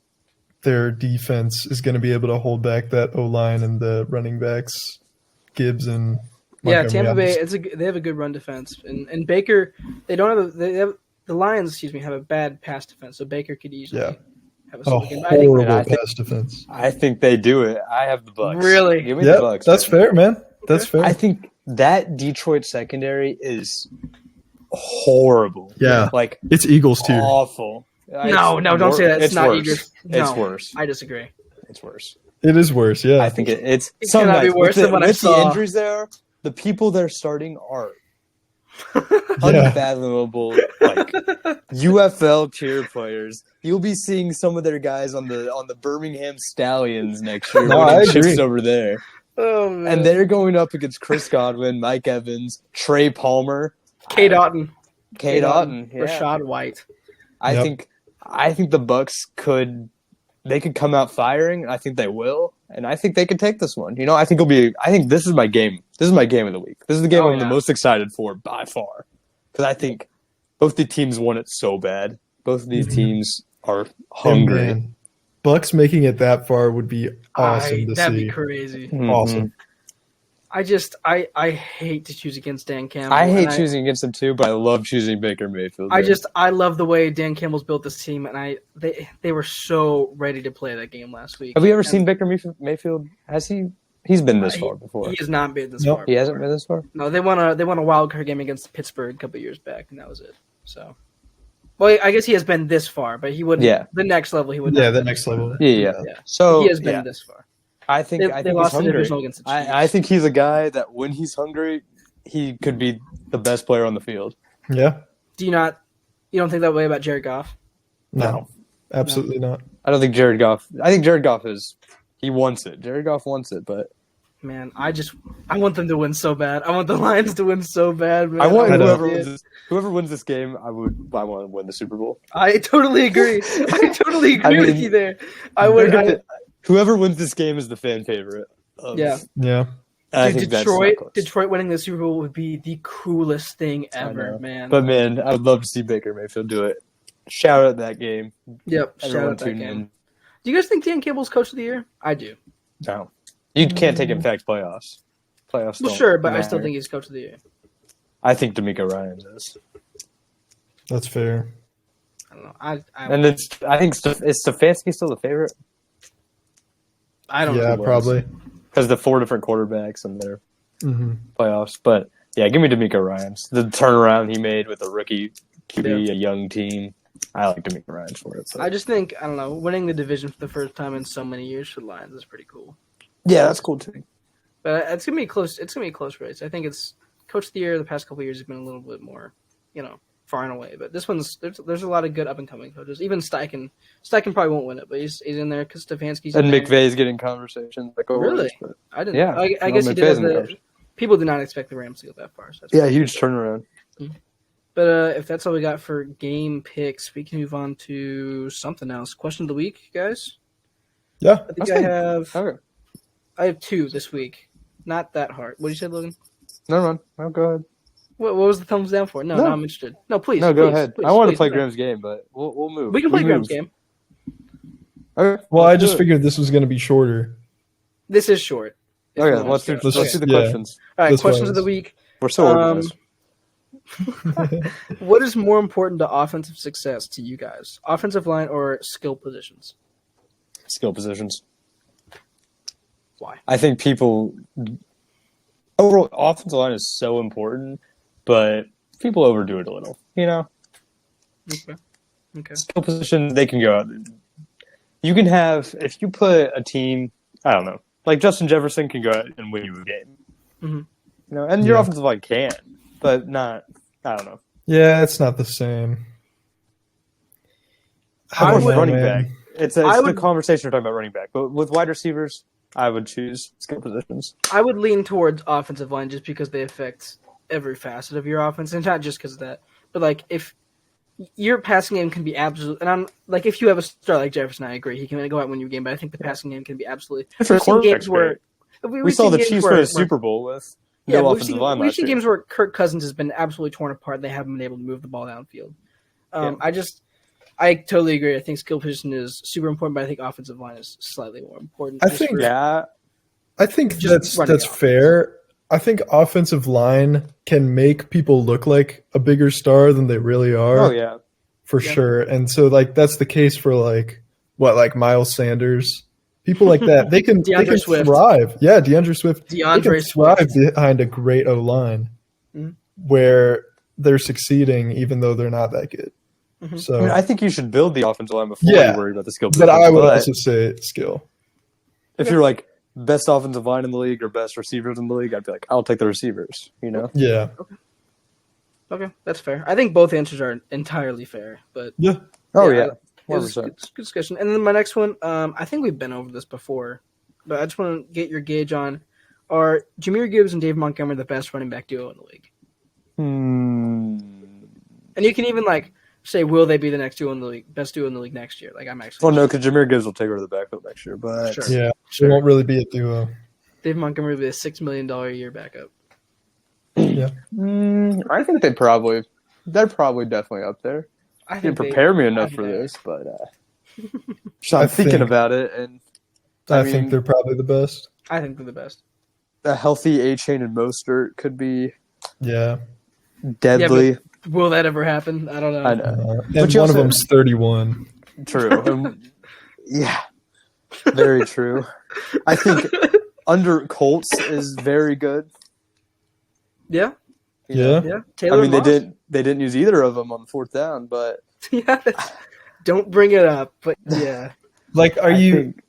[SPEAKER 2] their defense is going to be able to hold back that O-line and the running backs, Gibbs and Montgomery.
[SPEAKER 1] Tampa Bay. They have a good run defense, and Baker. They don't have the Lions. Have a bad pass defense, so Baker could easily have a game.
[SPEAKER 2] Horrible pass defense.
[SPEAKER 3] I think they do it. I have the Bucs.
[SPEAKER 1] Really?
[SPEAKER 3] Give me the Bucs.
[SPEAKER 2] That's fair, man. That's fair.
[SPEAKER 3] I think that Detroit secondary is horrible.
[SPEAKER 2] Yeah, it's Eagles too.
[SPEAKER 3] Awful.
[SPEAKER 1] No, don't say that. It's not
[SPEAKER 3] worse.
[SPEAKER 1] Eagles.
[SPEAKER 3] It's worse.
[SPEAKER 1] I disagray.
[SPEAKER 3] It's worse.
[SPEAKER 2] It is worse. Yeah,
[SPEAKER 3] I think it's
[SPEAKER 1] cannot be worse than what I saw.
[SPEAKER 3] With the injuries there, the people they're starting are unfathomable, UFL tier players. You'll be seeing some of their guys on the Birmingham Stallions next year.
[SPEAKER 2] I agree.
[SPEAKER 3] Chips over there.
[SPEAKER 1] Oh, man.
[SPEAKER 3] And they're going up against Chris Godwin, Mike Evans, Trey Palmer,
[SPEAKER 1] K. Doughton,
[SPEAKER 3] Rashad
[SPEAKER 1] White.
[SPEAKER 3] I think the Bucs could come out firing. I think they will, and I think they could take this one. I think this is my game. This is my game of the week. This is the game I'm the most excited for by far, because I think both the teams want it so bad. Both of these teams are hungry.
[SPEAKER 2] Bucs making it that far would be awesome to see.
[SPEAKER 1] That'd be crazy.
[SPEAKER 2] Awesome.
[SPEAKER 1] I hate to choose against Dan Campbell.
[SPEAKER 3] I hate choosing against him too, but I love choosing Baker Mayfield.
[SPEAKER 1] I love the way Dan Campbell's built this team, and they were so ready to play that game last week.
[SPEAKER 3] Have we ever seen Baker Mayfield? Has he? He's been this far before.
[SPEAKER 1] He has not been this far.
[SPEAKER 3] He hasn't been this far.
[SPEAKER 1] No, they won a wild card game against Pittsburgh a couple years back, and that was it. So, well, I guess he has been this far, but he wouldn't. Yeah. The next level, he would.
[SPEAKER 2] Yeah, the next level.
[SPEAKER 3] Yeah. So
[SPEAKER 1] he has been this far.
[SPEAKER 3] I think he's hungry. I think he's a guy that when he's hungry, he could be the best player on the field.
[SPEAKER 2] Yeah.
[SPEAKER 1] You don't think that way about Jared Goff?
[SPEAKER 2] No, absolutely not.
[SPEAKER 3] I don't think Jared Goff. I think Jared Goff he wants it. Jared Goff wants it, but
[SPEAKER 1] man, I want them to win so bad. I want the Lions to win so bad. Man.
[SPEAKER 3] I want whoever wins this game. I want to win the Super Bowl.
[SPEAKER 1] I totally agree. With you there.
[SPEAKER 3] Whoever wins this game is the fan favorite.
[SPEAKER 2] Yeah.
[SPEAKER 3] I think
[SPEAKER 1] Detroit winning the Super Bowl would be the coolest thing ever, man.
[SPEAKER 3] But man, I would love to see Baker Mayfield do it. Shout out that game.
[SPEAKER 1] Yep. Shout out that game. Do you guys think Dan Campbell's coach of the year? I do.
[SPEAKER 3] No. You can't take him back playoffs.
[SPEAKER 1] Well, sure, but I still think he's coach of the year.
[SPEAKER 3] I think D'Amico Ryans is.
[SPEAKER 2] That's fair.
[SPEAKER 1] I don't know.
[SPEAKER 3] I think is Stefanski still the favorite?
[SPEAKER 1] I don't know.
[SPEAKER 2] Yeah, probably.
[SPEAKER 3] Because the 4 different quarterbacks in their playoffs. But yeah, give me D'Amico Ryans. The turnaround he made with a rookie QB, a young team. I like D'Amico Ryans for it. So.
[SPEAKER 1] I just think, I don't know, winning the division for the first time in so many years for the Lions is pretty cool.
[SPEAKER 3] Yeah, that's cool too.
[SPEAKER 1] But it's gonna be close. It's gonna be a close race. I think it's coach of the year. The past couple of years has been a little bit more, far and away. But this one's there's a lot of good up and coming coaches. Even Steichen probably won't win it, but he's in there because Stefanski's
[SPEAKER 3] and
[SPEAKER 1] in
[SPEAKER 3] McVay's getting conversations.
[SPEAKER 1] Really? But I didn't.
[SPEAKER 3] Yeah,
[SPEAKER 1] I guess he did. People did not expect the Rams to go that far. So
[SPEAKER 3] huge turnaround.
[SPEAKER 1] Mm-hmm. But if that's all we got for game picks, we can move on to something else. Question of the week, guys.
[SPEAKER 2] Yeah,
[SPEAKER 1] I think I have 2 this week. Not that hard. What did you say, Logan?
[SPEAKER 3] No, go ahead.
[SPEAKER 1] What was the thumbs down for? No,
[SPEAKER 3] No.
[SPEAKER 1] I'm interested. No, please.
[SPEAKER 3] No, go
[SPEAKER 1] please,
[SPEAKER 3] ahead.
[SPEAKER 1] please,
[SPEAKER 3] I want to
[SPEAKER 1] please,
[SPEAKER 3] play
[SPEAKER 1] no.
[SPEAKER 3] Graham's game, but we'll move.
[SPEAKER 1] We can play
[SPEAKER 3] move.
[SPEAKER 1] Graham's game.
[SPEAKER 3] Okay.
[SPEAKER 2] Well, I
[SPEAKER 3] let's
[SPEAKER 2] just
[SPEAKER 3] do it.
[SPEAKER 2] figured this was going to be shorter.
[SPEAKER 1] This is short. If
[SPEAKER 3] Okay,
[SPEAKER 1] you want
[SPEAKER 3] let's
[SPEAKER 1] to
[SPEAKER 3] do
[SPEAKER 1] start.
[SPEAKER 3] let's do the
[SPEAKER 2] Yeah.
[SPEAKER 3] questions.
[SPEAKER 1] All right,
[SPEAKER 2] this
[SPEAKER 1] questions
[SPEAKER 2] was.
[SPEAKER 1] of the week.
[SPEAKER 3] We're so organized.
[SPEAKER 1] What is more important to offensive success to you guys? Offensive line or skill positions?
[SPEAKER 3] Skill positions.
[SPEAKER 1] Why?
[SPEAKER 3] I think people overall offensive line is so important, but people overdo it a little. You know,
[SPEAKER 1] Okay.
[SPEAKER 3] skill position they can go out. You can have if you put a team. I don't know, like Justin Jefferson can go out and win you a game.
[SPEAKER 1] Mhm.
[SPEAKER 3] You know, and your
[SPEAKER 2] Yeah.
[SPEAKER 3] offensive line can, but not. I don't know.
[SPEAKER 2] Yeah, it's not the same.
[SPEAKER 1] I
[SPEAKER 3] With
[SPEAKER 1] would-
[SPEAKER 3] running back. It's
[SPEAKER 1] I
[SPEAKER 3] the
[SPEAKER 1] would-
[SPEAKER 3] conversation we're talking about running back, but with wide receivers, I would choose skill positions.
[SPEAKER 1] I would lean towards offensive line just because they affect every facet of your offense, and not just because of that. But like, if your passing game can be absolute, and I'm like, if you have a star like Jefferson, I agree, he can go out and win you a game. But I think the passing game can be absolutely.
[SPEAKER 3] For
[SPEAKER 1] We've seen
[SPEAKER 3] quarterback's
[SPEAKER 1] games where
[SPEAKER 3] We saw
[SPEAKER 1] seen
[SPEAKER 3] the
[SPEAKER 1] games
[SPEAKER 3] Chiefs
[SPEAKER 1] where-
[SPEAKER 3] win a
[SPEAKER 1] where-
[SPEAKER 3] Super Bowl with
[SPEAKER 1] Yeah,
[SPEAKER 3] no
[SPEAKER 1] we've
[SPEAKER 3] offensive
[SPEAKER 1] seen,
[SPEAKER 3] line
[SPEAKER 1] we've
[SPEAKER 3] last
[SPEAKER 1] seen
[SPEAKER 3] year.
[SPEAKER 1] games where Kirk Cousins has been absolutely torn apart. They haven't been able to move the ball downfield. I totally agree. I think skill position is super important, but I think offensive line is slightly more important.
[SPEAKER 2] I
[SPEAKER 1] just
[SPEAKER 2] think-
[SPEAKER 1] for-
[SPEAKER 3] Yeah,
[SPEAKER 2] I think
[SPEAKER 1] Just running
[SPEAKER 2] that's
[SPEAKER 1] the offense.
[SPEAKER 2] fair. I think offensive line can make people look like a bigger star than they really are.
[SPEAKER 3] oh yeah,
[SPEAKER 2] For
[SPEAKER 1] Yeah.
[SPEAKER 2] sure. And so like that's the case for like Miles Sanders. People like that. They can
[SPEAKER 1] DeAndre Swift.
[SPEAKER 2] thrive. Yeah, DeAndre Swift. They can
[SPEAKER 1] DeAndre
[SPEAKER 2] thrive
[SPEAKER 1] Swift.
[SPEAKER 2] behind a great O line
[SPEAKER 1] Mhm.
[SPEAKER 2] where they're succeeding even though they're not that good.
[SPEAKER 1] Mhm.
[SPEAKER 2] So
[SPEAKER 3] I mean, I think you should build the offensive line before
[SPEAKER 2] Yeah.
[SPEAKER 3] you worry about the skill
[SPEAKER 2] but
[SPEAKER 3] position.
[SPEAKER 2] I would also say skill.
[SPEAKER 3] if you're like best offensive line in the league or best receivers in the league, I'd be like, I'll take the receivers. You know,
[SPEAKER 2] Yeah.
[SPEAKER 1] Okay, that's fair. I think both answers are entirely fair, but
[SPEAKER 2] Yeah.
[SPEAKER 3] oh
[SPEAKER 1] Yeah,
[SPEAKER 3] yeah,
[SPEAKER 1] it was
[SPEAKER 3] 100%.
[SPEAKER 1] good discussion. And then my next one, I think we've been over this before, but I just want to get your gauge on: are Jahmyr Gibbs and Dave Montgomery the best running back duo in the league? And you can even like say, will they be the next duo in the league, best duo in the league next year? Like I'm actually.
[SPEAKER 3] Well, no, because Jahmyr Gibbs will take over the backfield next year, but
[SPEAKER 1] Sure.
[SPEAKER 2] Yeah.
[SPEAKER 1] Sure.
[SPEAKER 2] It won't really be a duo.
[SPEAKER 1] Dave Montgomery will be a $6 million a year backup.
[SPEAKER 2] Yeah.
[SPEAKER 3] I think they're probably definitely up there.
[SPEAKER 1] I
[SPEAKER 3] Didn't
[SPEAKER 1] think
[SPEAKER 3] prepare me enough
[SPEAKER 1] I
[SPEAKER 3] for
[SPEAKER 1] think
[SPEAKER 3] this, but so
[SPEAKER 2] I
[SPEAKER 3] I'm thinking
[SPEAKER 2] think-
[SPEAKER 3] about it, and
[SPEAKER 2] I
[SPEAKER 3] mean-
[SPEAKER 2] think they're probably the best.
[SPEAKER 1] I think they're the best.
[SPEAKER 3] a healthy A-Chain and Mostert could be
[SPEAKER 2] Yeah.
[SPEAKER 3] deadly.
[SPEAKER 1] Will that ever happen? I don't know.
[SPEAKER 3] I know.
[SPEAKER 2] And
[SPEAKER 3] But you
[SPEAKER 2] one of
[SPEAKER 3] also-
[SPEAKER 2] them's 31.
[SPEAKER 3] True. Yeah. Very true. I think under Colts is very good.
[SPEAKER 1] Yeah,
[SPEAKER 3] You know?
[SPEAKER 2] Yeah.
[SPEAKER 1] yeah.
[SPEAKER 3] I
[SPEAKER 1] Taylor
[SPEAKER 3] mean,
[SPEAKER 1] Moss.
[SPEAKER 3] they didn't use either of them on fourth down, but
[SPEAKER 1] Yeah, that's- don't bring it up. But yeah,
[SPEAKER 2] Like, are
[SPEAKER 3] I
[SPEAKER 2] you
[SPEAKER 3] think-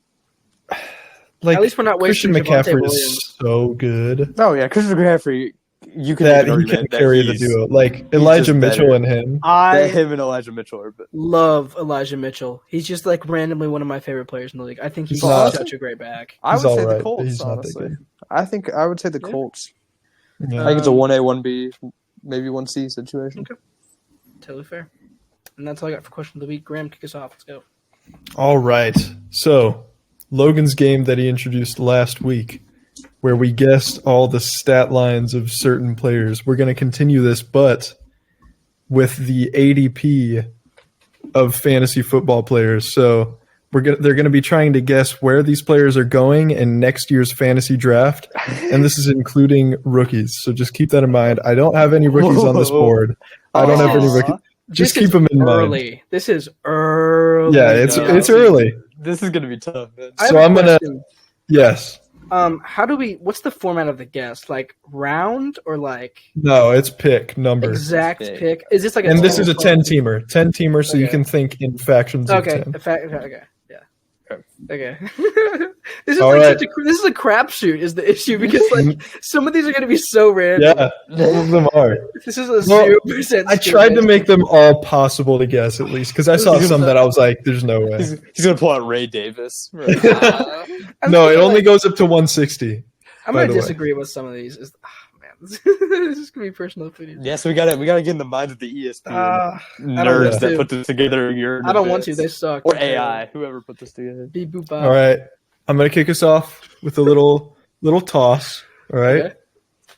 [SPEAKER 2] like
[SPEAKER 1] at least we're not
[SPEAKER 2] Christian
[SPEAKER 1] wasting Javonte
[SPEAKER 2] McCaffrey
[SPEAKER 1] Williams.
[SPEAKER 2] is so good
[SPEAKER 3] oh yeah, Christian McCaffrey, you can
[SPEAKER 2] that
[SPEAKER 3] make an
[SPEAKER 2] he can
[SPEAKER 3] argument that
[SPEAKER 2] carry the
[SPEAKER 3] he's-
[SPEAKER 2] duo. Like Elijah
[SPEAKER 3] just
[SPEAKER 2] Mitchell
[SPEAKER 3] better.
[SPEAKER 2] and him.
[SPEAKER 3] that
[SPEAKER 1] I
[SPEAKER 3] him and Elijah Mitchell are. But
[SPEAKER 1] love Elijah Mitchell. He's just like randomly one of my favorite players in the league. I think he's
[SPEAKER 2] He's not-
[SPEAKER 1] such a great back.
[SPEAKER 3] I
[SPEAKER 2] He's
[SPEAKER 3] would say
[SPEAKER 2] all right,
[SPEAKER 3] the
[SPEAKER 2] but
[SPEAKER 3] Colts.
[SPEAKER 2] he's not that
[SPEAKER 3] Honestly,
[SPEAKER 2] good.
[SPEAKER 3] I would say the
[SPEAKER 1] Yeah.
[SPEAKER 3] Colts.
[SPEAKER 2] Yeah.
[SPEAKER 3] I think it's a
[SPEAKER 1] Um,
[SPEAKER 3] 1A, 1B, maybe 1C situation.
[SPEAKER 1] Okay. Totally fair. And that's all I got for question of the week. Graham, kick us off. Let's go.
[SPEAKER 2] All right. So, Logan's game that he introduced last week, where we guessed all the stat lines of certain players. We're going to continue this, but with the ADP of fantasy football players. So, they're going to be trying to guess where these players are going in next year's fantasy draft, and this is including rookies. So just keep that in mind. I don't have any rookies on this
[SPEAKER 3] Whoa.
[SPEAKER 2] board. I don't have any
[SPEAKER 3] Aw.
[SPEAKER 2] rookies. Just
[SPEAKER 1] This
[SPEAKER 2] keep
[SPEAKER 1] is
[SPEAKER 2] them in mind.
[SPEAKER 1] early. This is early.
[SPEAKER 2] Yeah, it's
[SPEAKER 3] Yeah.
[SPEAKER 2] early.
[SPEAKER 3] This is gonna be tough, man.
[SPEAKER 1] I have
[SPEAKER 2] So
[SPEAKER 1] a
[SPEAKER 2] I'm gonna-
[SPEAKER 1] question.
[SPEAKER 2] Yes.
[SPEAKER 1] How do we? What's the format of the guess? Like round or like
[SPEAKER 2] No, it's pick number.
[SPEAKER 1] exact
[SPEAKER 3] Pick.
[SPEAKER 1] pick? Is this like a
[SPEAKER 2] And this is a
[SPEAKER 1] 10?
[SPEAKER 2] 10-teamer. 10-teamer, so you
[SPEAKER 1] Okay.
[SPEAKER 2] can think in factions of
[SPEAKER 1] Okay.
[SPEAKER 2] 10.
[SPEAKER 1] Okay. Yeah.
[SPEAKER 3] Okay.
[SPEAKER 1] Okay. This is
[SPEAKER 2] All
[SPEAKER 1] like
[SPEAKER 2] right.
[SPEAKER 1] this is a crapshoot is the issue because like some of these are going to be so random.
[SPEAKER 2] Yeah, some of them are.
[SPEAKER 1] This is a
[SPEAKER 2] Well,
[SPEAKER 1] 0%.
[SPEAKER 2] I tried to make them all possible to guess at least because I saw some that I was like, "There's no way."
[SPEAKER 3] He's gonna pull out Ray Davis.
[SPEAKER 1] I'm
[SPEAKER 2] No, it
[SPEAKER 1] thinking,
[SPEAKER 2] only
[SPEAKER 1] like,
[SPEAKER 2] goes up to 160.
[SPEAKER 1] I'm
[SPEAKER 2] by
[SPEAKER 1] going
[SPEAKER 2] the
[SPEAKER 1] to
[SPEAKER 2] way.
[SPEAKER 1] disagree with some of these. Man, this is going to be personal opinion.
[SPEAKER 3] Yeah, so we gotta get in the minds of the ESPN
[SPEAKER 1] I don't
[SPEAKER 3] nerds
[SPEAKER 1] want
[SPEAKER 3] that
[SPEAKER 1] to.
[SPEAKER 3] put this together.
[SPEAKER 1] I don't want to. They suck.
[SPEAKER 3] or AI, whoever put this together.
[SPEAKER 1] Beep boop
[SPEAKER 2] All right, I'm gonna kick us off with a little toss. All right,
[SPEAKER 1] Okay.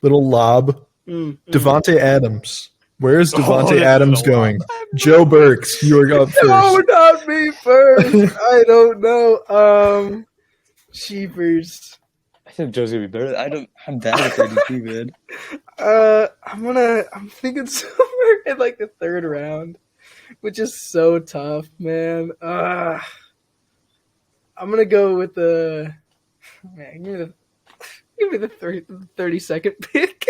[SPEAKER 2] little lob. Devontae Adams. Where is Devontae
[SPEAKER 3] this is
[SPEAKER 2] Adams
[SPEAKER 3] a lot.
[SPEAKER 2] going? Joe Burks, you are up first.
[SPEAKER 1] No, not me first. I don't know. Cheapers.
[SPEAKER 3] I think Joe's gonna be better. I'm bad at ADP, man.
[SPEAKER 1] I'm thinking somewhere in like the third round, which is so tough, man. I'm gonna go with man, give me the 32nd pick.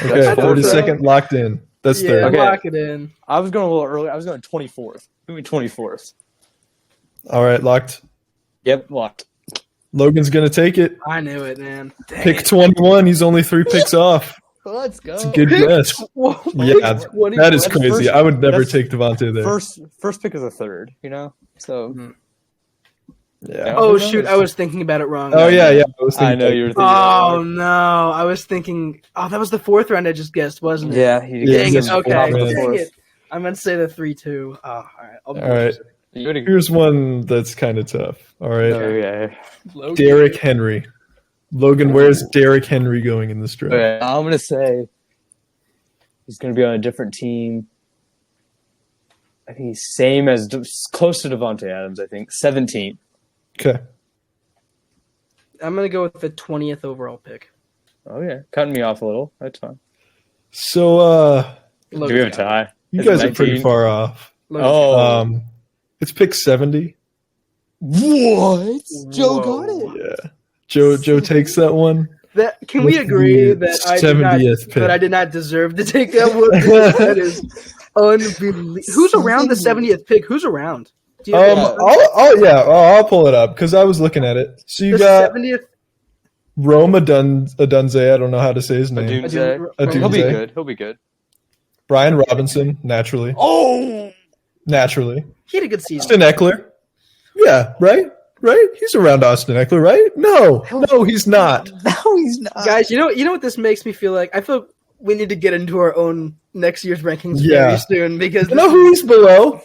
[SPEAKER 2] Okay,
[SPEAKER 3] That's
[SPEAKER 2] 32nd locked in. That's
[SPEAKER 1] Yeah,
[SPEAKER 2] third.
[SPEAKER 3] Okay.
[SPEAKER 1] lock it in.
[SPEAKER 3] I was going a little early. I was going 24th. Give me 24th.
[SPEAKER 2] All right, locked.
[SPEAKER 3] Yep, locked.
[SPEAKER 2] Logan's gonna take it.
[SPEAKER 1] I knew it, man. Dang
[SPEAKER 2] Pick
[SPEAKER 1] it.
[SPEAKER 2] 21. He's only 3 picks off.
[SPEAKER 3] Let's go.
[SPEAKER 2] It's a good
[SPEAKER 1] Pick
[SPEAKER 2] guess.
[SPEAKER 1] Whoa,
[SPEAKER 2] Yeah,
[SPEAKER 1] pick 21.
[SPEAKER 2] that is
[SPEAKER 3] That's
[SPEAKER 2] crazy.
[SPEAKER 3] first-
[SPEAKER 2] I would never
[SPEAKER 3] that's
[SPEAKER 2] take Devontae there.
[SPEAKER 3] First pick of the third, you know? So,
[SPEAKER 2] Yeah.
[SPEAKER 1] Oh shoot, I was thinking about it wrong.
[SPEAKER 2] Oh yeah. I was
[SPEAKER 3] I
[SPEAKER 2] thinking
[SPEAKER 3] know you were thinking.
[SPEAKER 1] Oh no, I was thinking. Oh, that was the fourth round I just guessed, wasn't it?
[SPEAKER 3] Yeah, he
[SPEAKER 2] Yeah,
[SPEAKER 1] Dang
[SPEAKER 2] he's
[SPEAKER 1] it.
[SPEAKER 2] in
[SPEAKER 1] Okay.
[SPEAKER 2] fourth round.
[SPEAKER 1] Dang it. I meant to say the 3-2. Oh, all right. I'll be
[SPEAKER 2] All right.
[SPEAKER 3] You would
[SPEAKER 2] Here's one that's kind of tough. All right.
[SPEAKER 3] Okay.
[SPEAKER 1] Logan.
[SPEAKER 2] Derrick Henry. Logan, where's Derrick Henry going in this draft?
[SPEAKER 3] Okay. I'm gonna say he's gonna be on a different team. I think he's close to Devontae Adams. I think 17.
[SPEAKER 2] Okay.
[SPEAKER 1] I'm gonna go with the 20th overall pick.
[SPEAKER 3] Oh yeah, cutting me off a little. That's fine.
[SPEAKER 2] So
[SPEAKER 3] Do we have a tie?
[SPEAKER 2] you
[SPEAKER 3] Is it
[SPEAKER 2] guys are pretty
[SPEAKER 3] 19?
[SPEAKER 2] far off.
[SPEAKER 3] Oh,
[SPEAKER 2] It's pick 70.
[SPEAKER 3] what?
[SPEAKER 1] Joe got it.
[SPEAKER 2] Yeah. Joe takes that one.
[SPEAKER 1] Can we
[SPEAKER 2] With
[SPEAKER 1] agree
[SPEAKER 2] the
[SPEAKER 1] that I did
[SPEAKER 2] 70th pick.
[SPEAKER 1] that I did not deserve to take that one? That is unbelievable. Who's around the 70th pick? Who's around? Do you know?
[SPEAKER 2] I'll pull it up because I was looking at it. So you
[SPEAKER 1] The
[SPEAKER 2] got
[SPEAKER 1] 70th.
[SPEAKER 2] Rome Adunze. I don't know how to say his name.
[SPEAKER 3] Adunze. He'll be
[SPEAKER 2] Adunze.
[SPEAKER 3] good. He'll be good.
[SPEAKER 2] Brian Robinson, naturally.
[SPEAKER 3] Oh,
[SPEAKER 2] Naturally.
[SPEAKER 1] He had a good season.
[SPEAKER 2] Austin Eckler. Yeah, right? Right? He's around Austin Eckler, right? No, he's not.
[SPEAKER 3] no, he's not.
[SPEAKER 1] Guys, you know what this makes me feel like? I feel we need to get into our own next year's rankings
[SPEAKER 2] Yeah.
[SPEAKER 1] very soon because
[SPEAKER 2] You know who he's below?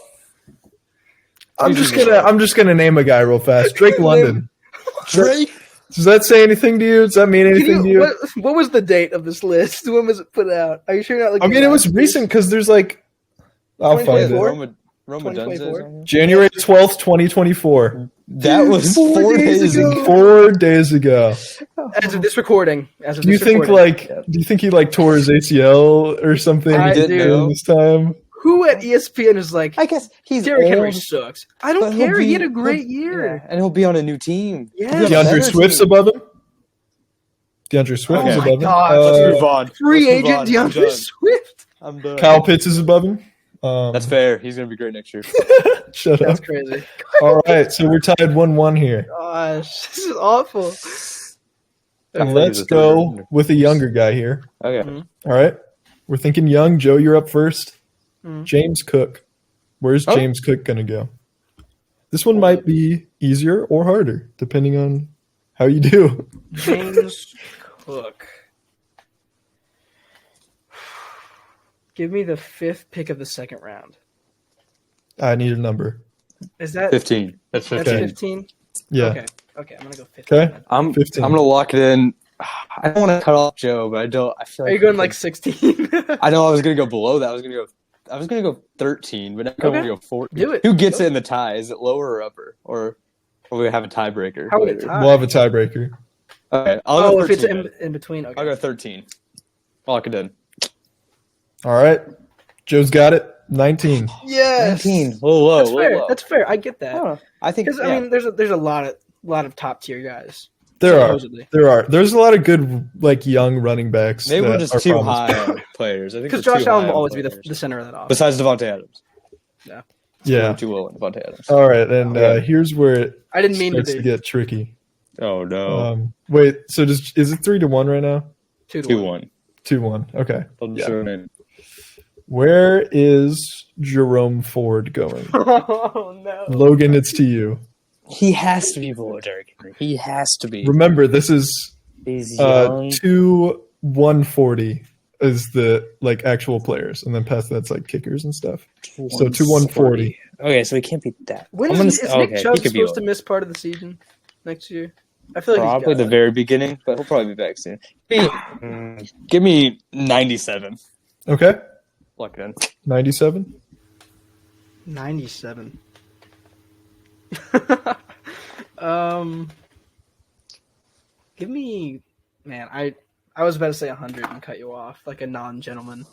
[SPEAKER 2] I'm
[SPEAKER 3] Who's
[SPEAKER 2] just gonna name a guy real fast. Drake London.
[SPEAKER 3] Drake.
[SPEAKER 2] Does that say anything to you? Does that mean anything to you?
[SPEAKER 1] what was the date of this list? When was it put out? Are you sure you're not looking?
[SPEAKER 2] I mean, it was recent because there's like, I'll find
[SPEAKER 1] 2024?
[SPEAKER 2] it.
[SPEAKER 3] Roma Dunze.
[SPEAKER 1] 2024?
[SPEAKER 2] January 12th, 2024.
[SPEAKER 3] That was 4 days ago.
[SPEAKER 2] 4 days ago.
[SPEAKER 1] As of this recording.
[SPEAKER 2] Do you think he like tore his ACL or something
[SPEAKER 1] I
[SPEAKER 3] didn't
[SPEAKER 1] do.
[SPEAKER 2] during this time?
[SPEAKER 1] Who at ESPN is like,
[SPEAKER 3] I guess he's
[SPEAKER 1] Derrick
[SPEAKER 3] old,
[SPEAKER 1] Henry sucks? I
[SPEAKER 3] but
[SPEAKER 1] don't
[SPEAKER 3] he'll
[SPEAKER 1] care. He
[SPEAKER 3] be-
[SPEAKER 1] had a great
[SPEAKER 3] yeah,
[SPEAKER 1] year.
[SPEAKER 3] and he'll be on a new team.
[SPEAKER 1] Yeah.
[SPEAKER 3] He'll be on a
[SPEAKER 2] DeAndre
[SPEAKER 3] better
[SPEAKER 2] Swift's
[SPEAKER 3] team.
[SPEAKER 2] above him. DeAndre Swift
[SPEAKER 3] Okay.
[SPEAKER 2] is
[SPEAKER 1] Oh
[SPEAKER 2] above
[SPEAKER 1] my
[SPEAKER 2] him.
[SPEAKER 1] God,
[SPEAKER 3] Let's move on.
[SPEAKER 1] Free
[SPEAKER 3] Let's move
[SPEAKER 1] agent
[SPEAKER 3] on. I'm
[SPEAKER 1] DeAndre
[SPEAKER 3] done.
[SPEAKER 1] Swift.
[SPEAKER 3] I'm done.
[SPEAKER 2] Kyle Pitts is above him.
[SPEAKER 3] That's fair. He's gonna be great next year.
[SPEAKER 2] Shut
[SPEAKER 1] That's
[SPEAKER 2] up.
[SPEAKER 1] crazy.
[SPEAKER 2] All right, so we're tied 1-1 here.
[SPEAKER 1] Gosh, this is awful.
[SPEAKER 2] And
[SPEAKER 3] Okay.
[SPEAKER 2] let's go with a younger guy here.
[SPEAKER 3] Okay.
[SPEAKER 2] All right. We're thinking young. Joe, you're up first.
[SPEAKER 1] Mhm.
[SPEAKER 2] James Cook. Where's
[SPEAKER 3] Oh.
[SPEAKER 2] James Cook going to go? This one might be easier or harder, depending on how you do.
[SPEAKER 1] James Cook. Give me the 5th pick of the second round.
[SPEAKER 2] I need a number.
[SPEAKER 1] Is that
[SPEAKER 3] 15. That's
[SPEAKER 1] that's
[SPEAKER 3] 15.
[SPEAKER 1] 15?
[SPEAKER 2] Yeah.
[SPEAKER 1] Okay, I'm gonna go 15.
[SPEAKER 2] Okay.
[SPEAKER 3] I'm
[SPEAKER 2] 15.
[SPEAKER 3] I'm gonna lock it in. I don't want to cut off Joe, but I feel like
[SPEAKER 1] Are you going like 16?
[SPEAKER 3] I know I was gonna go below that. I was gonna go 13, but now I'm
[SPEAKER 1] Okay.
[SPEAKER 3] gonna go 14.
[SPEAKER 1] Do it.
[SPEAKER 3] Who gets it in the tie? Is it lower or upper, or we have a tiebreaker?
[SPEAKER 1] How would it
[SPEAKER 3] later?
[SPEAKER 1] tie?
[SPEAKER 2] We'll have a tiebreaker.
[SPEAKER 3] Okay, I'll go
[SPEAKER 1] if
[SPEAKER 3] 13.
[SPEAKER 1] it's in between. Okay.
[SPEAKER 3] I'll go 13. Lock it in.
[SPEAKER 2] All right. Joe's got it. 19.
[SPEAKER 1] Yes.
[SPEAKER 3] 19. A little low.
[SPEAKER 1] That's
[SPEAKER 3] a little
[SPEAKER 1] fair.
[SPEAKER 3] low.
[SPEAKER 1] That's fair. I get
[SPEAKER 3] I
[SPEAKER 1] that.
[SPEAKER 3] don't know. I think.
[SPEAKER 1] Because
[SPEAKER 3] Yeah.
[SPEAKER 1] I mean, there's a lot of top tier guys.
[SPEAKER 2] There are.
[SPEAKER 1] supposedly.
[SPEAKER 2] There's a lot of good, like, young running backs.
[SPEAKER 3] Maybe we're
[SPEAKER 2] that
[SPEAKER 3] just
[SPEAKER 2] are
[SPEAKER 3] too
[SPEAKER 2] promising.
[SPEAKER 3] high on players. I think
[SPEAKER 1] Because
[SPEAKER 3] we're
[SPEAKER 1] Josh
[SPEAKER 3] too
[SPEAKER 1] Allen
[SPEAKER 3] high
[SPEAKER 1] will
[SPEAKER 3] on
[SPEAKER 1] always be
[SPEAKER 3] players.
[SPEAKER 1] the center of that offense.
[SPEAKER 3] Besides Devontae Adams.
[SPEAKER 2] Yeah.
[SPEAKER 3] We're too low on Devontae Adams.
[SPEAKER 2] All right. And
[SPEAKER 3] Okay.
[SPEAKER 2] here's where it
[SPEAKER 1] I didn't mean to
[SPEAKER 2] starts
[SPEAKER 1] be.
[SPEAKER 2] to get tricky.
[SPEAKER 3] Oh no.
[SPEAKER 2] Wait, so is it 3-1 right now?
[SPEAKER 3] 2-1.
[SPEAKER 2] 2-1. Okay.
[SPEAKER 3] I'll just
[SPEAKER 2] Yeah.
[SPEAKER 3] throw it in.
[SPEAKER 2] Where is Jerome Ford going?
[SPEAKER 1] Oh no.
[SPEAKER 2] Logan, it's to you.
[SPEAKER 3] He has to be below Derrick Henry. He has to be.
[SPEAKER 2] Remember, this is
[SPEAKER 3] He's young.
[SPEAKER 2] 2-140 is the like actual players, and then past that's like kickers and stuff. So 2-140.
[SPEAKER 3] Okay, so he can't be that.
[SPEAKER 1] When
[SPEAKER 3] I'm
[SPEAKER 1] is
[SPEAKER 3] gonna
[SPEAKER 1] is
[SPEAKER 3] say-
[SPEAKER 1] Nick
[SPEAKER 3] okay,
[SPEAKER 1] Chubb
[SPEAKER 3] he could be
[SPEAKER 1] supposed to
[SPEAKER 3] low.
[SPEAKER 1] miss part of the season next year? I feel like he's
[SPEAKER 3] Probably
[SPEAKER 1] got
[SPEAKER 3] the
[SPEAKER 1] it.
[SPEAKER 3] very beginning, but he'll probably be back soon. Give me 97.
[SPEAKER 2] Okay.
[SPEAKER 3] Lock it in.
[SPEAKER 2] 97.
[SPEAKER 1] 97. Give me, man. I was about to say 100 and cut you off like a non-gentleman.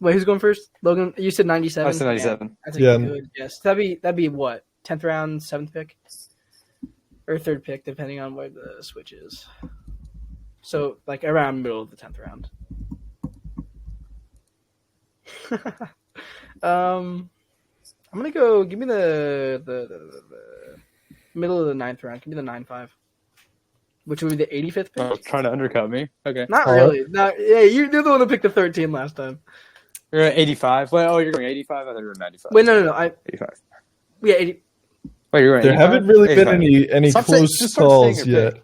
[SPEAKER 1] Wait, who's going first? Logan, you said 97.
[SPEAKER 3] I said 97.
[SPEAKER 1] That's a
[SPEAKER 2] Yeah.
[SPEAKER 1] good guess. That'd be what? 10th round, 7th pick, or 3rd pick, depending on where the switch is. So like around middle of the 10th round. I'm gonna go. Give me the middle of the 9th round. Give me the 9-5, which would be the 85th pick.
[SPEAKER 3] Oh, trying to undercut me. Okay.
[SPEAKER 1] Not really. Not. Yeah, you're the one who picked the 13 last time.
[SPEAKER 3] You're at 85. Wait, you're going 85? I thought you were 95.
[SPEAKER 1] Wait, no.
[SPEAKER 3] 85.
[SPEAKER 1] Yeah, 80.
[SPEAKER 3] Wait, you're going
[SPEAKER 2] There
[SPEAKER 3] 85?
[SPEAKER 2] haven't really
[SPEAKER 3] 85.
[SPEAKER 2] been any
[SPEAKER 3] Stop
[SPEAKER 2] close
[SPEAKER 3] just start
[SPEAKER 2] calls
[SPEAKER 3] saying your
[SPEAKER 2] yet.
[SPEAKER 3] pick.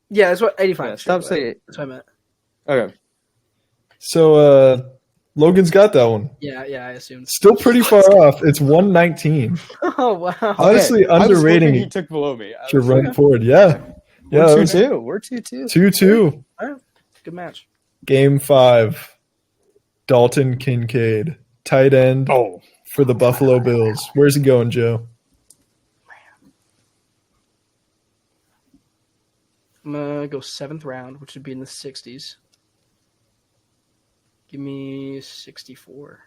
[SPEAKER 1] Yeah, that's what 85.
[SPEAKER 3] Yeah, stop saying it.
[SPEAKER 1] That's what I meant.
[SPEAKER 3] Okay.
[SPEAKER 2] So Logan's got that one.
[SPEAKER 1] Yeah, I assumed.
[SPEAKER 2] Still pretty far off. It's 119.
[SPEAKER 1] Oh wow.
[SPEAKER 2] Honestly,
[SPEAKER 3] I was
[SPEAKER 2] underrating
[SPEAKER 3] hoping he took below me.
[SPEAKER 2] to run forward. Yeah.
[SPEAKER 3] We're
[SPEAKER 2] that
[SPEAKER 3] 2-2. We're 2-2.
[SPEAKER 2] 2-2.
[SPEAKER 1] Good match.
[SPEAKER 2] Game 5. Dalton Kincaid, tight end for the Buffalo Bills. Where's he going, Joe?
[SPEAKER 1] I'm gonna go 7th round, which would be in the 60s. Give me 64.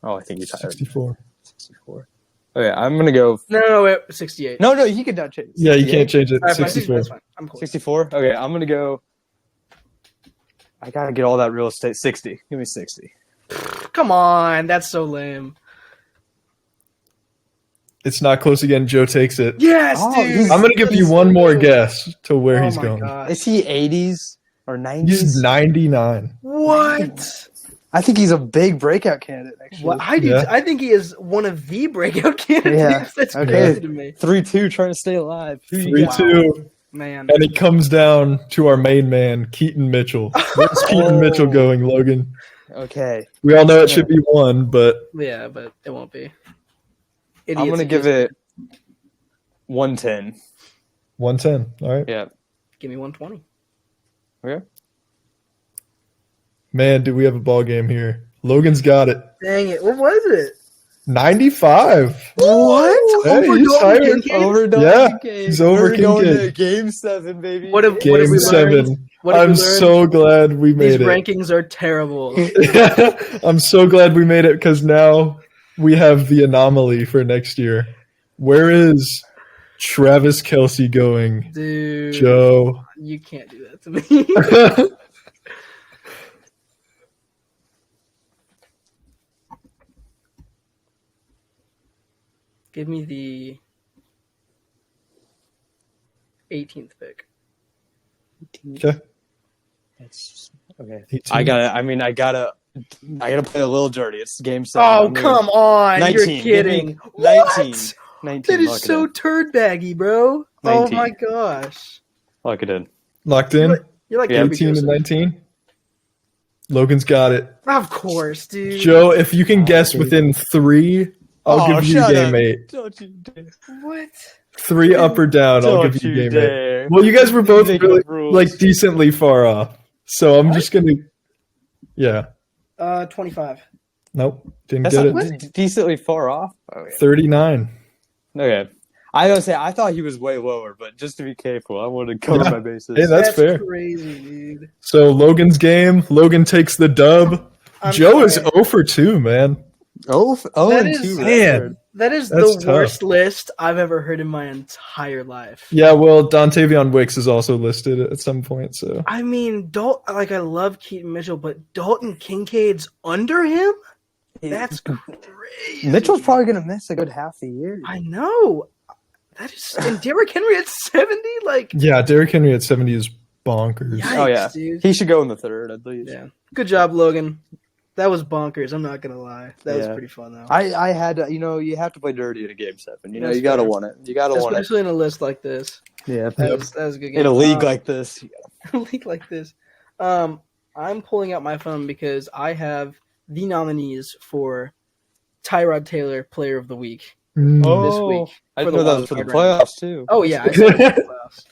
[SPEAKER 3] Oh, I think he's higher.
[SPEAKER 2] 64.
[SPEAKER 3] 64. Okay, I'm going to go.
[SPEAKER 1] No, wait, 68.
[SPEAKER 3] No, he could not change.
[SPEAKER 2] Yeah, you can't change it.
[SPEAKER 1] All right, fine,
[SPEAKER 2] 64.
[SPEAKER 1] that's fine. I'm cool.
[SPEAKER 3] 64? Okay, I'm going to go. I got to get all that real estate. 60. Give me 60.
[SPEAKER 1] Come on, that's so lame.
[SPEAKER 2] It's not close again. Joe takes it.
[SPEAKER 1] Yes,
[SPEAKER 3] Oh,
[SPEAKER 1] dude.
[SPEAKER 2] I'm going to give you one more guess to where he's
[SPEAKER 1] my
[SPEAKER 2] going.
[SPEAKER 1] God.
[SPEAKER 3] Is he 80s or 90s?
[SPEAKER 2] He's 99.
[SPEAKER 1] What?
[SPEAKER 3] I think he's a big breakout candidate, actually.
[SPEAKER 1] What I do?
[SPEAKER 2] Yeah.
[SPEAKER 1] I think he is one of the breakout candidates.
[SPEAKER 3] Yeah.
[SPEAKER 1] That's
[SPEAKER 3] Okay.
[SPEAKER 1] crazy to me,
[SPEAKER 3] 3-2 trying to stay alive. Who you got?
[SPEAKER 2] 3-2.
[SPEAKER 1] man.
[SPEAKER 2] And it comes down to our main man, Keaton Mitchell. Where's Keaton Mitchell going, Logan?
[SPEAKER 3] Okay.
[SPEAKER 2] We all know it should be 1, but
[SPEAKER 1] Yeah, but it won't be.
[SPEAKER 3] I'm going to give it 110.
[SPEAKER 2] 110. All right.
[SPEAKER 3] Yeah.
[SPEAKER 1] Give me 120.
[SPEAKER 3] Okay.
[SPEAKER 2] Man, do we have a ball game here. Logan's got it.
[SPEAKER 1] Dang it! What was it?
[SPEAKER 2] 95.
[SPEAKER 1] What?
[SPEAKER 2] Hey,
[SPEAKER 1] Over
[SPEAKER 2] he's
[SPEAKER 1] Dalton
[SPEAKER 2] higher.
[SPEAKER 1] Kincaid?
[SPEAKER 3] Over
[SPEAKER 2] Yeah,
[SPEAKER 3] Kincaid.
[SPEAKER 2] he's over
[SPEAKER 3] We're going to
[SPEAKER 2] Kincaid.
[SPEAKER 3] Game 7, baby.
[SPEAKER 1] What have
[SPEAKER 2] Game
[SPEAKER 1] we learned?
[SPEAKER 2] 7.
[SPEAKER 1] What have
[SPEAKER 2] I'm
[SPEAKER 1] we learned?
[SPEAKER 2] so glad we
[SPEAKER 1] These
[SPEAKER 2] made it.
[SPEAKER 1] rankings are terrible.
[SPEAKER 2] I'm so glad we made it because now we have the anomaly for next year. Where is Travis Kelce going,
[SPEAKER 1] Dude,
[SPEAKER 2] Joe?
[SPEAKER 1] you can't do that to me. Give me the 18th pick.
[SPEAKER 2] Okay.
[SPEAKER 3] Okay.
[SPEAKER 2] 18.
[SPEAKER 3] I gotta play a little dirty. It's Game 7.
[SPEAKER 1] Oh,
[SPEAKER 3] I'm gonna-
[SPEAKER 1] come on.
[SPEAKER 3] 19.
[SPEAKER 1] You're kidding.
[SPEAKER 3] Give me 19.
[SPEAKER 1] What?
[SPEAKER 3] 19.
[SPEAKER 1] That is
[SPEAKER 3] Lock it
[SPEAKER 1] so
[SPEAKER 3] in.
[SPEAKER 1] turd baggy, bro.
[SPEAKER 3] 19.
[SPEAKER 1] Oh my gosh.
[SPEAKER 3] Lock it in.
[SPEAKER 2] Locked in?
[SPEAKER 1] You're like
[SPEAKER 3] Yeah,
[SPEAKER 2] 18 and 19? Logan's got it.
[SPEAKER 1] Of course, dude.
[SPEAKER 2] Joe, if you can guess within 3, I'll give you
[SPEAKER 3] shut
[SPEAKER 2] game
[SPEAKER 3] up.
[SPEAKER 2] 8.
[SPEAKER 3] Don't you dare.
[SPEAKER 1] What?
[SPEAKER 2] 3 up or down, I'll
[SPEAKER 3] Don't
[SPEAKER 2] give you
[SPEAKER 3] you
[SPEAKER 2] game 8.
[SPEAKER 3] dare.
[SPEAKER 2] Well, you guys were both
[SPEAKER 3] Making
[SPEAKER 2] really,
[SPEAKER 3] up rules.
[SPEAKER 2] like decently far off. So I'm just going to. Yeah.
[SPEAKER 1] 25.
[SPEAKER 2] Nope. Didn't
[SPEAKER 3] That's
[SPEAKER 2] get
[SPEAKER 3] not
[SPEAKER 2] it.
[SPEAKER 3] decently far off. Okay.
[SPEAKER 2] 39.
[SPEAKER 3] Okay. I gotta say, I thought he was way lower, but just to be careful, I want to cover
[SPEAKER 2] Yeah.
[SPEAKER 3] my bases.
[SPEAKER 2] Hey, that's fair.
[SPEAKER 1] Crazy, dude.
[SPEAKER 2] So Logan's game. Logan takes the dub.
[SPEAKER 1] I'm
[SPEAKER 2] Joe is
[SPEAKER 1] sorry.
[SPEAKER 2] 0 for 2, man.
[SPEAKER 1] That
[SPEAKER 3] and
[SPEAKER 1] is-
[SPEAKER 3] 2
[SPEAKER 2] Man.
[SPEAKER 3] record.
[SPEAKER 1] That is
[SPEAKER 2] That's
[SPEAKER 1] the
[SPEAKER 2] tough.
[SPEAKER 1] worst list I've ever heard in my entire life.
[SPEAKER 2] Yeah, well, Dontavion Wicks is also listed at some point. So
[SPEAKER 1] I mean, I love Keaton Mitchell, but Dalton Kincaid's under him? That's crazy.
[SPEAKER 3] Mitchell's probably gonna miss a good half the year.
[SPEAKER 1] I know. That is, and Derrick Henry at 70? Like,
[SPEAKER 2] yeah, Derrick Henry at 70 is bonkers.
[SPEAKER 1] Yikes,
[SPEAKER 3] Oh yeah,
[SPEAKER 1] dude.
[SPEAKER 3] he should go in the 3rd at least.
[SPEAKER 1] Yeah. Good job, Logan. That was bonkers. I'm not gonna lie. That was
[SPEAKER 3] Yeah.
[SPEAKER 1] pretty fun though.
[SPEAKER 3] I had to, you have to play dirty in a Game 7.
[SPEAKER 1] That's
[SPEAKER 3] You gotta
[SPEAKER 1] fair.
[SPEAKER 3] want it. You gotta want it.
[SPEAKER 1] Especially in a list like this.
[SPEAKER 3] Yeah,
[SPEAKER 1] That was a good game.
[SPEAKER 3] in a league like this.
[SPEAKER 1] a league like this. I'm pulling out my phone because I have the nominees for Tyrod Taylor Player of the Week. this week.
[SPEAKER 3] I
[SPEAKER 1] for
[SPEAKER 3] didn't know that was for the playoffs too.
[SPEAKER 1] Oh yeah, I said the playoffs.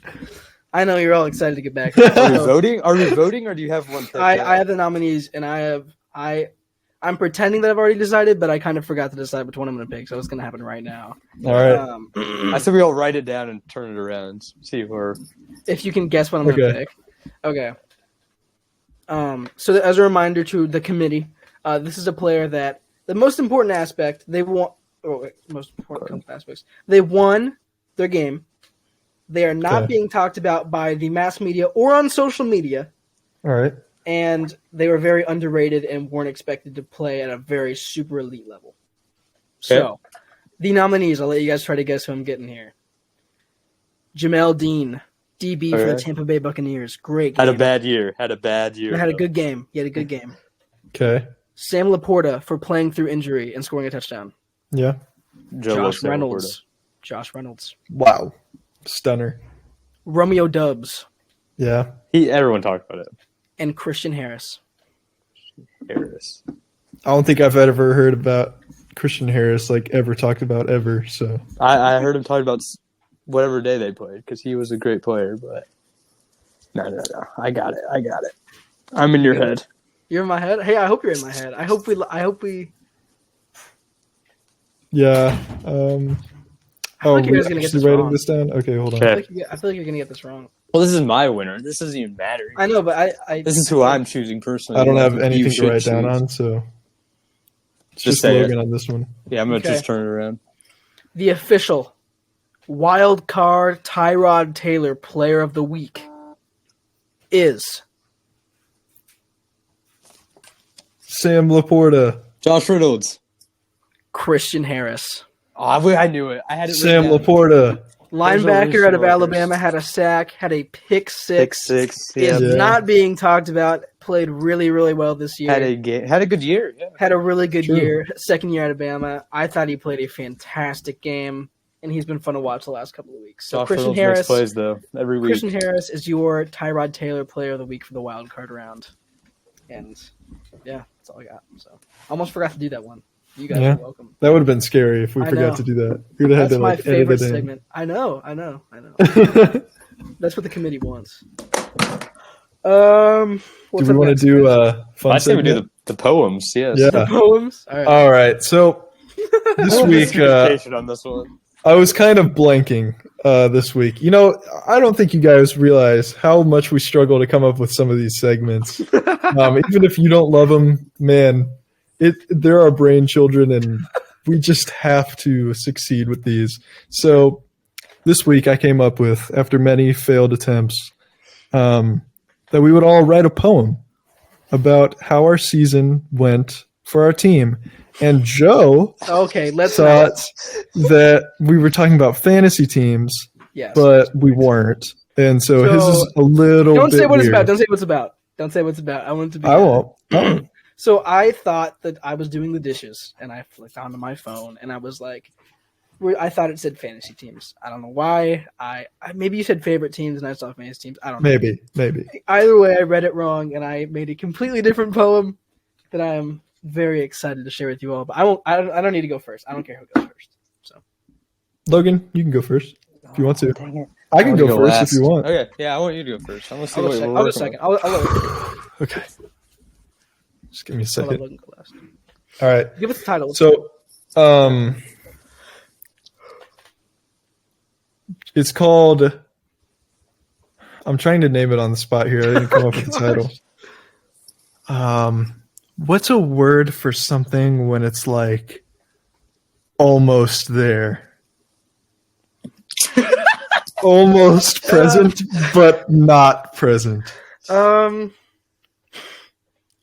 [SPEAKER 1] I know you're all excited to get back.
[SPEAKER 3] Are we voting? Are we voting, or do you have one picked out?
[SPEAKER 1] I have the nominees, and I'm pretending that I've already decided, but I kind of forgot to decide which one I'm going to pick, so it's going to happen right now.
[SPEAKER 2] All right.
[SPEAKER 3] I said we all write it down and turn it around. See
[SPEAKER 1] if you can guess what I'm going to pick. Okay. So as a reminder to the committee, this is a player that the most important aspect they want. Most important aspects. They won their game. They are not being talked about by the mass media or on social media.
[SPEAKER 2] All right.
[SPEAKER 1] And they were very underrated and weren't expected to play at a very super elite level. So, the nominees, I'll let you guys try to guess who I'm getting here. Jamel Dean, DB for the Tampa Bay Buccaneers. Great game.
[SPEAKER 3] Had a bad year.
[SPEAKER 1] Had a good game. He had a good game.
[SPEAKER 2] Okay.
[SPEAKER 1] Sam Laporta for playing through injury and scoring a touchdown.
[SPEAKER 2] Yeah.
[SPEAKER 1] Josh Reynolds.
[SPEAKER 2] Wow. Stunner.
[SPEAKER 1] Romeo Dubs.
[SPEAKER 2] Yeah.
[SPEAKER 3] Everyone talked about it.
[SPEAKER 1] And Christian Harris.
[SPEAKER 2] I don't think I've ever heard about Christian Harris, ever talked about ever. So
[SPEAKER 3] I heard him talk about whatever day they played because he was a great player. But no. I got it. I'm in your head.
[SPEAKER 1] You're in my head? Hey, I hope you're in my head. I hope we.
[SPEAKER 2] Yeah.
[SPEAKER 1] We're actually
[SPEAKER 2] writing this down? Okay, hold on.
[SPEAKER 1] I feel like you're going to get this wrong.
[SPEAKER 3] Well, this is my winner. This doesn't even matter.
[SPEAKER 1] I know, but
[SPEAKER 3] this is who I'm choosing personally.
[SPEAKER 2] I don't have anything to write down on, so it's just Logan on this one.
[SPEAKER 3] Yeah, I'm going to just turn it around.
[SPEAKER 1] The official wild card Tyrod Taylor Player of the Week is
[SPEAKER 2] Sam Laporta.
[SPEAKER 3] Josh Reynolds.
[SPEAKER 1] Christian Harris.
[SPEAKER 3] Oh, I knew it. I had it.
[SPEAKER 2] Sam Laporta.
[SPEAKER 1] Linebacker out of Alabama, had a sack, had a pick six. Is not being talked about. Played really, really well this year.
[SPEAKER 3] Had a good year. Yeah.
[SPEAKER 1] Had a really good year. Second year at Alabama. I thought he played a fantastic game, and he's been fun to watch the last couple of weeks. So Christian Harris
[SPEAKER 3] plays though every week.
[SPEAKER 1] Christian Harris is your Tyrod Taylor Player of the Week for the wild card round, and yeah, that's all I got. So almost forgot to do that one. You guys are welcome.
[SPEAKER 2] That would have been scary if we forgot to do that. We would have had to
[SPEAKER 1] my favorite
[SPEAKER 2] edit it
[SPEAKER 1] segment. I know. That's what the committee wants.
[SPEAKER 2] Do we want to do fun
[SPEAKER 3] I say we do the poems, yes.
[SPEAKER 2] Yeah.
[SPEAKER 1] The poems?
[SPEAKER 2] All right. So this week
[SPEAKER 3] on this one.
[SPEAKER 2] I was kind of blanking this week. I don't think you guys realize how much we struggle to come up with some of these segments. Even if you don't love them, man, they're our brain children, and we just have to succeed with these. So this week I came up with, after many failed attempts, that we would all write a poem about how our season went for our team. And Joe thought that we were talking about fantasy teams, but we weren't. And so his is a little
[SPEAKER 1] Don't
[SPEAKER 2] bit
[SPEAKER 1] say what
[SPEAKER 2] weird.
[SPEAKER 1] it's about. Don't say what's about. Don't say what's about. I want it to be.
[SPEAKER 2] I won't.
[SPEAKER 1] So I thought that I was doing the dishes, and I flicked onto my phone, and I was like, I thought it said fantasy teams. I don't know why. I maybe you said favorite teams, and I saw fantasy teams. I don't know.
[SPEAKER 2] Maybe.
[SPEAKER 1] Either way, I read it wrong, and I made a completely different poem that I am very excited to share with you all. But I won't. I don't need to go first. I don't care who goes first. So,
[SPEAKER 2] Logan, you can go first if you want to. Dang it. I can go first if you want.
[SPEAKER 3] Okay, yeah, I want you to go first. I'm gonna see
[SPEAKER 1] I'll go second.
[SPEAKER 2] Okay. Just give me a second.
[SPEAKER 1] Logan go last.
[SPEAKER 2] All right.
[SPEAKER 1] Give us the title.
[SPEAKER 2] So, it's called. I'm trying to name it on the spot here. I didn't come up with the title. What's a word for something when it's like almost there? Almost present, but not present.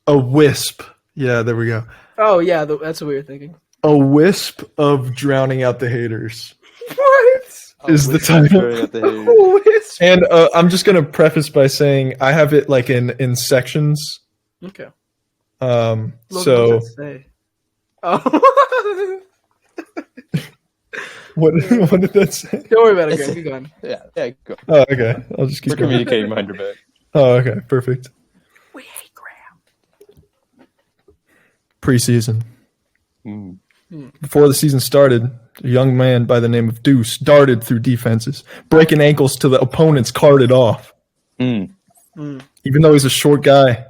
[SPEAKER 2] A wisp. Yeah, there we go.
[SPEAKER 1] Oh, yeah, that's what we were thinking.
[SPEAKER 2] A wisp of drowning out the haters.
[SPEAKER 1] What?
[SPEAKER 2] Is the title. And I'm just going to preface by saying I have it like in sections.
[SPEAKER 1] Okay.
[SPEAKER 2] So.
[SPEAKER 1] What does it say? Oh.
[SPEAKER 2] What did that say?
[SPEAKER 1] Don't worry about it, Greg. Keep going.
[SPEAKER 3] Yeah, go.
[SPEAKER 2] Oh, okay. I'll just keep
[SPEAKER 3] We're
[SPEAKER 2] going.
[SPEAKER 3] communicating behind your back.
[SPEAKER 2] Oh, okay. Perfect.
[SPEAKER 1] We hate Graham.
[SPEAKER 2] Preseason. Before the season started, a young man by the name of Deuce darted through defenses, breaking ankles till the opponents carted off. Even though he's a short guy,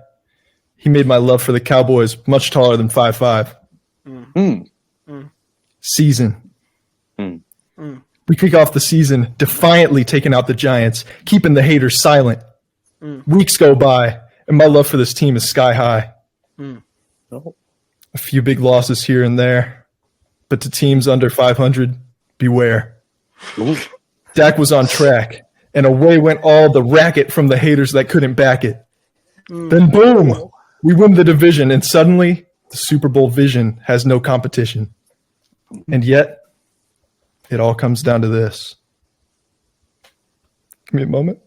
[SPEAKER 2] he made my love for the Cowboys much taller than 5'5". Season. We kick off the season defiantly taking out the Giants, keeping the haters silent. Weeks go by, and my love for this team is sky high. A few big losses here and there, but to teams under 500, beware. Dak was on track, and away went all the racket from the haters that couldn't back it. Then boom, we win the division, and suddenly the Super Bowl vision has no competition. And yet, it all comes down to this. Give me a moment.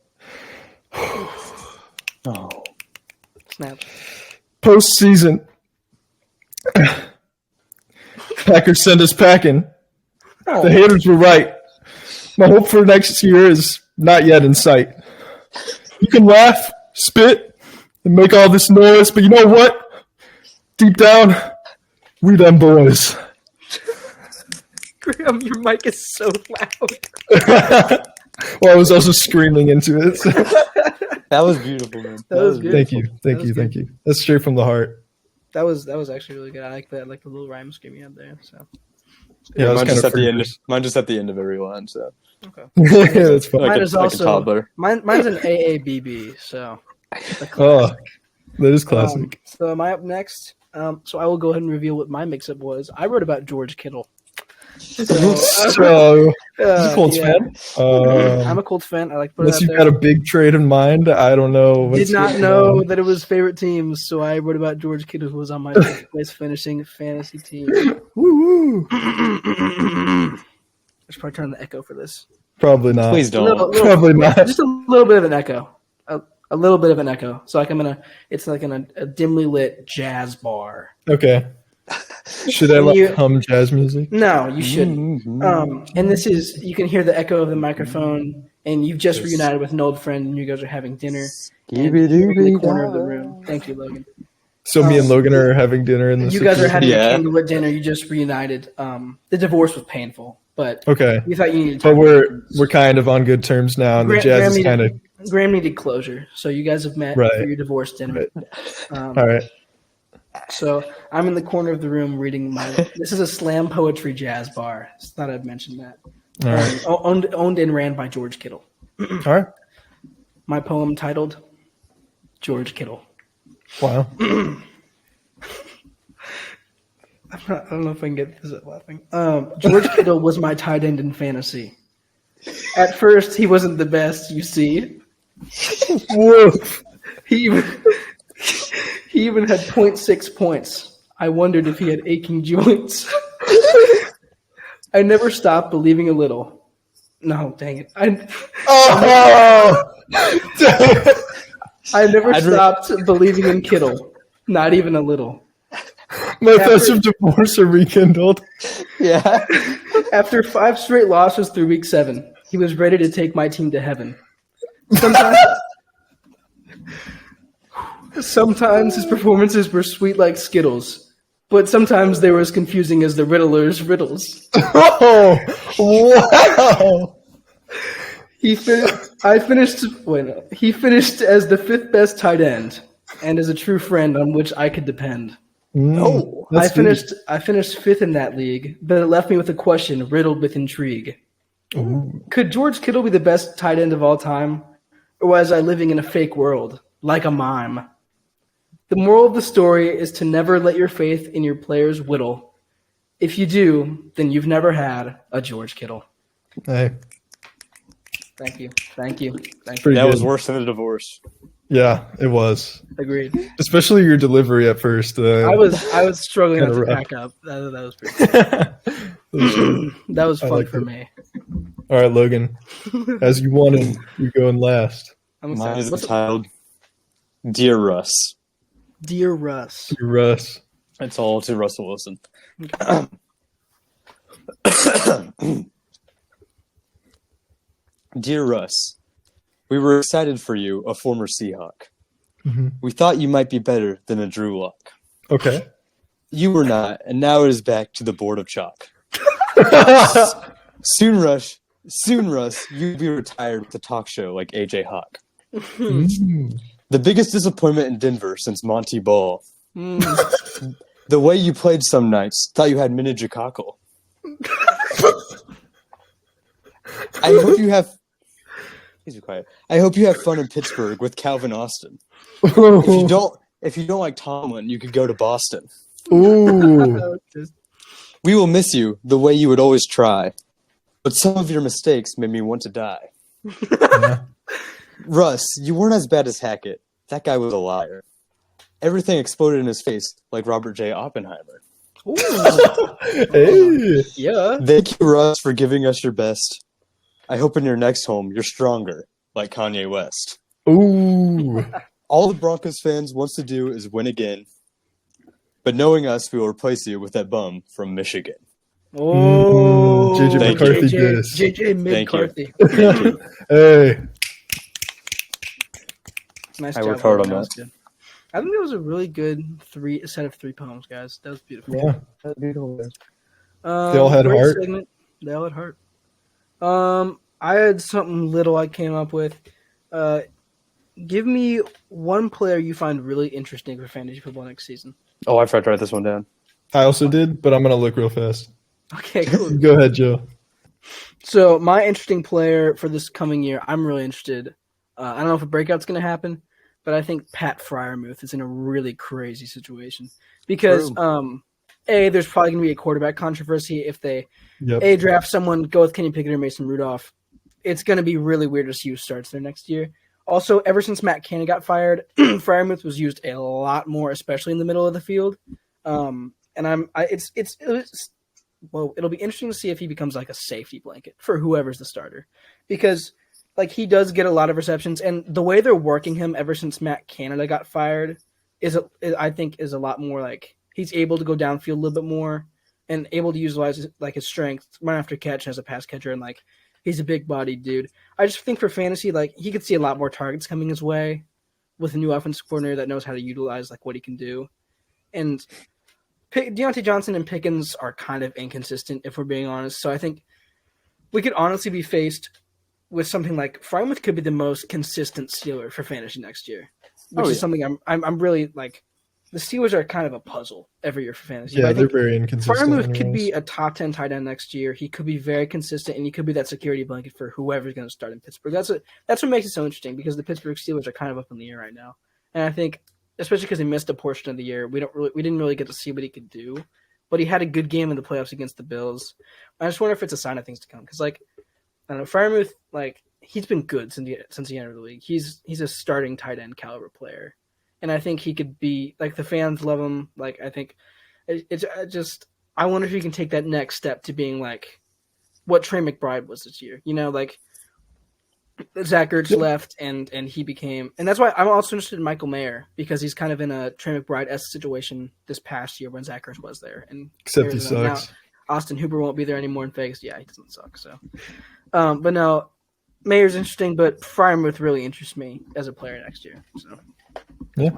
[SPEAKER 1] Snap.
[SPEAKER 2] Postseason. Packers send us packing. The haters were right. My hope for next year is not yet in sight. You can laugh, spit, and make all this noise, but you know what? Deep down, we them boys.
[SPEAKER 1] Graham, your mic is so loud.
[SPEAKER 2] Well, I was also screaming into it. So.
[SPEAKER 3] That was beautiful, man.
[SPEAKER 1] That was good.
[SPEAKER 2] Thank you. That's straight from the heart.
[SPEAKER 1] That was actually really good. I like that. I like the little rhyme scheme you had there. So
[SPEAKER 2] Yeah,
[SPEAKER 3] mine just at the end. Mine just at the end of every line. So
[SPEAKER 1] okay.
[SPEAKER 2] Yeah, that's fun.
[SPEAKER 1] Mine is
[SPEAKER 3] like
[SPEAKER 1] also
[SPEAKER 3] a toddler.
[SPEAKER 1] mine's an AABB. So
[SPEAKER 2] Oh, that is classic.
[SPEAKER 1] so am I up next? So I will go ahead and reveal what my mix-up was. I wrote about George Kittle.
[SPEAKER 2] So, you a Colts fan?
[SPEAKER 1] I'm a Colts fan. I like to put it
[SPEAKER 2] Unless
[SPEAKER 1] out
[SPEAKER 2] you've
[SPEAKER 1] there.
[SPEAKER 2] got a big trade in mind, I don't know.
[SPEAKER 1] Did not know that it was favorite teams, so I wrote about George Kittle, who was on my fifth place finishing fantasy team.
[SPEAKER 2] Woo-woo.
[SPEAKER 1] I should probably turn on the echo for this.
[SPEAKER 2] Probably not.
[SPEAKER 3] Please don't.
[SPEAKER 2] Probably not.
[SPEAKER 1] Just a little bit of an echo. A little bit of an echo. So like it's like in a dimly lit jazz bar.
[SPEAKER 2] Okay. Should I hum jazz music?
[SPEAKER 1] No, you shouldn't. And this is, you can hear the echo of the microphone, and you've just reunited with an old friend, and you guys are having dinner. And you're in the corner of the room. Thank you, Logan.
[SPEAKER 2] So me and Logan are having dinner in the
[SPEAKER 1] You guys are having
[SPEAKER 3] Yeah.
[SPEAKER 1] a candlelit dinner. You just reunited. The divorce was painful, but
[SPEAKER 2] Okay.
[SPEAKER 1] we thought you needed to
[SPEAKER 2] But we're kind of on good terms now, and the jazz is kind of
[SPEAKER 1] Graham needed closure, so you guys have met
[SPEAKER 2] Right.
[SPEAKER 1] for your divorce dinner.
[SPEAKER 2] all right.
[SPEAKER 1] So I'm in the corner of the room reading my. This is a slam poetry jazz bar. Just thought I'd mention that.
[SPEAKER 2] All right.
[SPEAKER 1] Owned and ran by George Kittle.
[SPEAKER 2] All right.
[SPEAKER 1] My poem titled George Kittle.
[SPEAKER 2] Wow.
[SPEAKER 1] I don't know if I can get this at laughing. George Kittle was my tight end in fantasy. At first, he wasn't the best, you see.
[SPEAKER 2] Woof.
[SPEAKER 1] He even had 0.6 points. I wondered if he had aching joints. I never stopped believing a little. No, dang it. I never stopped believing in Kittle. Not even a little.
[SPEAKER 2] My thoughts of divorce are rekindled.
[SPEAKER 3] Yeah.
[SPEAKER 1] After 5 straight losses through week 7, he was ready to take my team to heaven. Sometimes his performances were sweet like Skittles, but sometimes they were as confusing as the Riddler's riddles.
[SPEAKER 2] Oh, wow.
[SPEAKER 1] He finished as the 5th best tight end, and as a true friend on which I could depend. I finished 5th in that league, but it left me with a question riddled with intrigue.
[SPEAKER 2] Ooh.
[SPEAKER 1] Could George Kittle be the best tight end of all time, or was I living in a fake world, like a mime? The moral of the story is to never let your faith in your players whittle. If you do, then you've never had a George Kittle.
[SPEAKER 2] Hey,
[SPEAKER 1] Thank you.
[SPEAKER 2] pretty
[SPEAKER 3] That
[SPEAKER 2] good.
[SPEAKER 3] was worse than a divorce.
[SPEAKER 2] Yeah, it was.
[SPEAKER 1] Agreed.
[SPEAKER 2] Especially your delivery at first.
[SPEAKER 1] I was struggling
[SPEAKER 2] Kinda
[SPEAKER 1] to
[SPEAKER 2] rough.
[SPEAKER 1] pack up. That was pretty. That was fun
[SPEAKER 2] like
[SPEAKER 1] for
[SPEAKER 2] it.
[SPEAKER 1] me.
[SPEAKER 2] All right, Logan. As you wanted, you're going last.
[SPEAKER 1] I'm
[SPEAKER 3] Mine
[SPEAKER 1] excited.
[SPEAKER 3] is
[SPEAKER 1] What's
[SPEAKER 3] entitled Dear Russ.
[SPEAKER 1] Dear Russ?
[SPEAKER 2] You're Russ.
[SPEAKER 3] It's all to Russell Wilson. Dear Russ, we were excited for you, a former Seahawk.
[SPEAKER 2] Mhm.
[SPEAKER 3] We thought you might be better than a Drew Lock.
[SPEAKER 2] Okay.
[SPEAKER 3] You were not, and now it is back to the board of chalk. Soon, Russ, you'll be retired with a talk show like AJ Hawk. The biggest disappointment in Denver since Monty Ball. The way you played some nights, thought you had meningococcal. I hope you have. Please be quiet. I hope you have fun in Pittsburgh with Calvin Austin. If you don't like Tomlin, you could go to Boston.
[SPEAKER 2] Ooh.
[SPEAKER 3] We will miss you the way you would always try, but some of your mistakes made me want to die.
[SPEAKER 2] Yeah.
[SPEAKER 3] Russ, you weren't as bad as Hackett. That guy was a liar. Everything exploded in his face like Robert J. Oppenheimer.
[SPEAKER 2] Hey.
[SPEAKER 1] Yeah.
[SPEAKER 3] Thank you, Russ, for giving us your best. I hope in your next home you're stronger, like Kanye West.
[SPEAKER 2] Ooh.
[SPEAKER 3] All the Broncos fans wants to do is win again. But knowing us, we will replace you with that bum from Michigan.
[SPEAKER 1] Oh,
[SPEAKER 2] JJ
[SPEAKER 3] Thank
[SPEAKER 2] McCarthy
[SPEAKER 3] you.
[SPEAKER 2] did this.
[SPEAKER 1] JJ
[SPEAKER 3] Thank you.
[SPEAKER 1] McCarthy.
[SPEAKER 3] Thank you.
[SPEAKER 2] Hey.
[SPEAKER 1] Nice
[SPEAKER 3] I
[SPEAKER 1] job.
[SPEAKER 3] worked hard on
[SPEAKER 1] That was
[SPEAKER 3] that.
[SPEAKER 1] good. I think that was a really good set of 3 poems, guys. That was beautiful.
[SPEAKER 2] Yeah.
[SPEAKER 1] They
[SPEAKER 2] all had
[SPEAKER 1] great
[SPEAKER 2] heart.
[SPEAKER 1] Segment. They all had heart. I had something little I came up with. Give me one player you find really interesting for fantasy football next season.
[SPEAKER 3] Oh, I forgot to write this one down.
[SPEAKER 2] I also did, but I'm going to look real fast.
[SPEAKER 1] Okay, cool.
[SPEAKER 2] Go ahead, Joe.
[SPEAKER 1] So my interesting player for this coming year, I'm really interested. I don't know if a breakout's going to happen, but I think Pat Freiermuth is in a really crazy situation because there's probably going to be a quarterback controversy if they draft someone, go with Kenny Pickett or Mason Rudolph. It's going to be really weird to see who starts there next year. Also, ever since Matt Canada got fired, Freiermuth was used a lot more, especially in the middle of the field. And it'll be interesting to see if he becomes like a safety blanket for whoever's the starter, because like he does get a lot of receptions, and the way they're working him ever since Matt Canada got fired I think is a lot more like he's able to go downfield a little bit more and able to utilize like his strength, run after catch as a pass catcher, and like he's a big bodied dude. I just think for fantasy, like he could see a lot more targets coming his way with a new offensive coordinator that knows how to utilize like what he can do. And Deontay Johnson and Pickens are kind of inconsistent, if we're being honest. So I think we could honestly be faced with something like Freiermuth could be the most consistent Steeler for fantasy next year, which is something I'm really like. The Steelers are kind of a puzzle every year for fantasy.
[SPEAKER 2] Yeah, they're very inconsistent.
[SPEAKER 1] Freiermuth could be a top 10 tight end next year. He could be very consistent, and he could be that security blanket for whoever's going to start in Pittsburgh. That's what makes it so interesting, because the Pittsburgh Steelers are kind of up in the air right now, and I think, especially because he missed a portion of the year, we didn't really get to see what he could do, but he had a good game in the playoffs against the Bills. I just wonder if it's a sign of things to come, because like I don't know, Freiermuth, like he's been good since he entered the league. He's a starting tight end caliber player. And I think he could be like the fans love him. Like I think I wonder if he can take that next step to being like what Trey McBride was this year. You know, like Zach Ertz left and he became, and that's why I'm also interested in Michael Mayer, because he's kind of in a Trey McBride-esque situation this past year when Zach Ertz was there. And
[SPEAKER 2] except he sucks.
[SPEAKER 1] Now, Austin Hooper won't be there anymore in Vegas. Yeah, he doesn't suck. So, but no, Mayer's interesting, but Freiermuth really interests me as a player next year. So.
[SPEAKER 2] Yeah.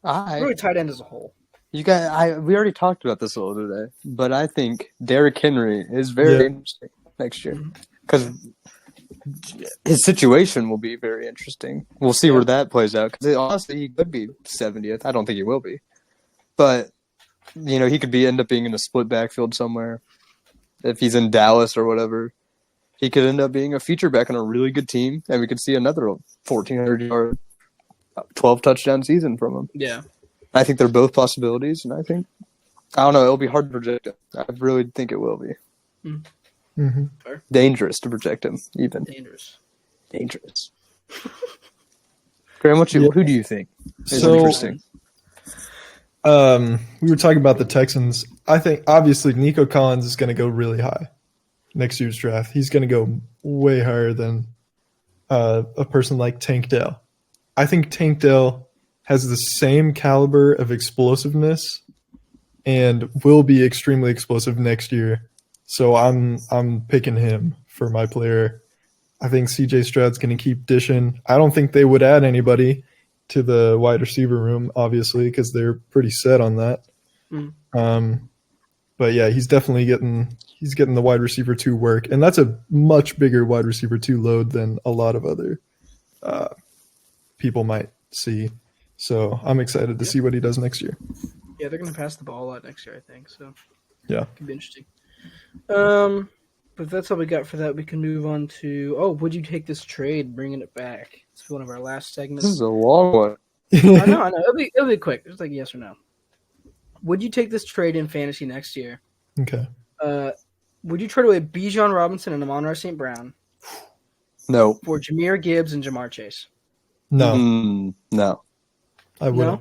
[SPEAKER 1] Really tight end as a whole.
[SPEAKER 3] We already talked about this a little today, but I think Derrick Henry is very interesting next year, because his situation will be very interesting. We'll see where that plays out, because honestly, he could be 70th. I don't think he will be, but he could end up being in a split backfield somewhere. If he's in Dallas or whatever, he could end up being a feature back on a really good team, and we could see another 1,400-yard, 12-touchdown season from him.
[SPEAKER 1] Yeah.
[SPEAKER 3] I think they're both possibilities, and I don't know, it'll be hard to project it. I really think it will be.
[SPEAKER 2] Mm-hmm.
[SPEAKER 3] Dangerous to project him, even.
[SPEAKER 1] Dangerous.
[SPEAKER 3] Graham, who do you think is interesting?
[SPEAKER 2] We were talking about the Texans. I think, obviously, Nico Collins is going to go really high next year's draft. He's going to go way higher than a person like Tank Dell. I think Tank Dell has the same caliber of explosiveness and will be extremely explosive next year. So I'm picking him for my player. I think CJ Stroud's going to keep dishing. I don't think they would add anybody. to the wide receiver room, obviously, because they're pretty set on that.
[SPEAKER 1] Mm.
[SPEAKER 2] But yeah, he's definitely getting the wide receiver 2 work, and that's a much bigger wide receiver 2 load than a lot of other people might see. So I'm excited to see what he does next year.
[SPEAKER 1] Yeah, they're going to pass the ball a lot next year, I think. So
[SPEAKER 2] yeah,
[SPEAKER 1] could be interesting. But if that's all we got for that, we can move on to would you take this trade? Bringing it back. It's one of our last segments.
[SPEAKER 3] This is a long one.
[SPEAKER 1] I know. It'll be quick. It's like yes or no. Would you take this trade in fantasy next year?
[SPEAKER 2] Okay.
[SPEAKER 1] Would you trade away Bijan Robinson and Amon-Ra St. Brown?
[SPEAKER 3] No.
[SPEAKER 1] For Jahmyr Gibbs and Jamar Chase?
[SPEAKER 2] No.
[SPEAKER 3] No.
[SPEAKER 2] I wouldn't.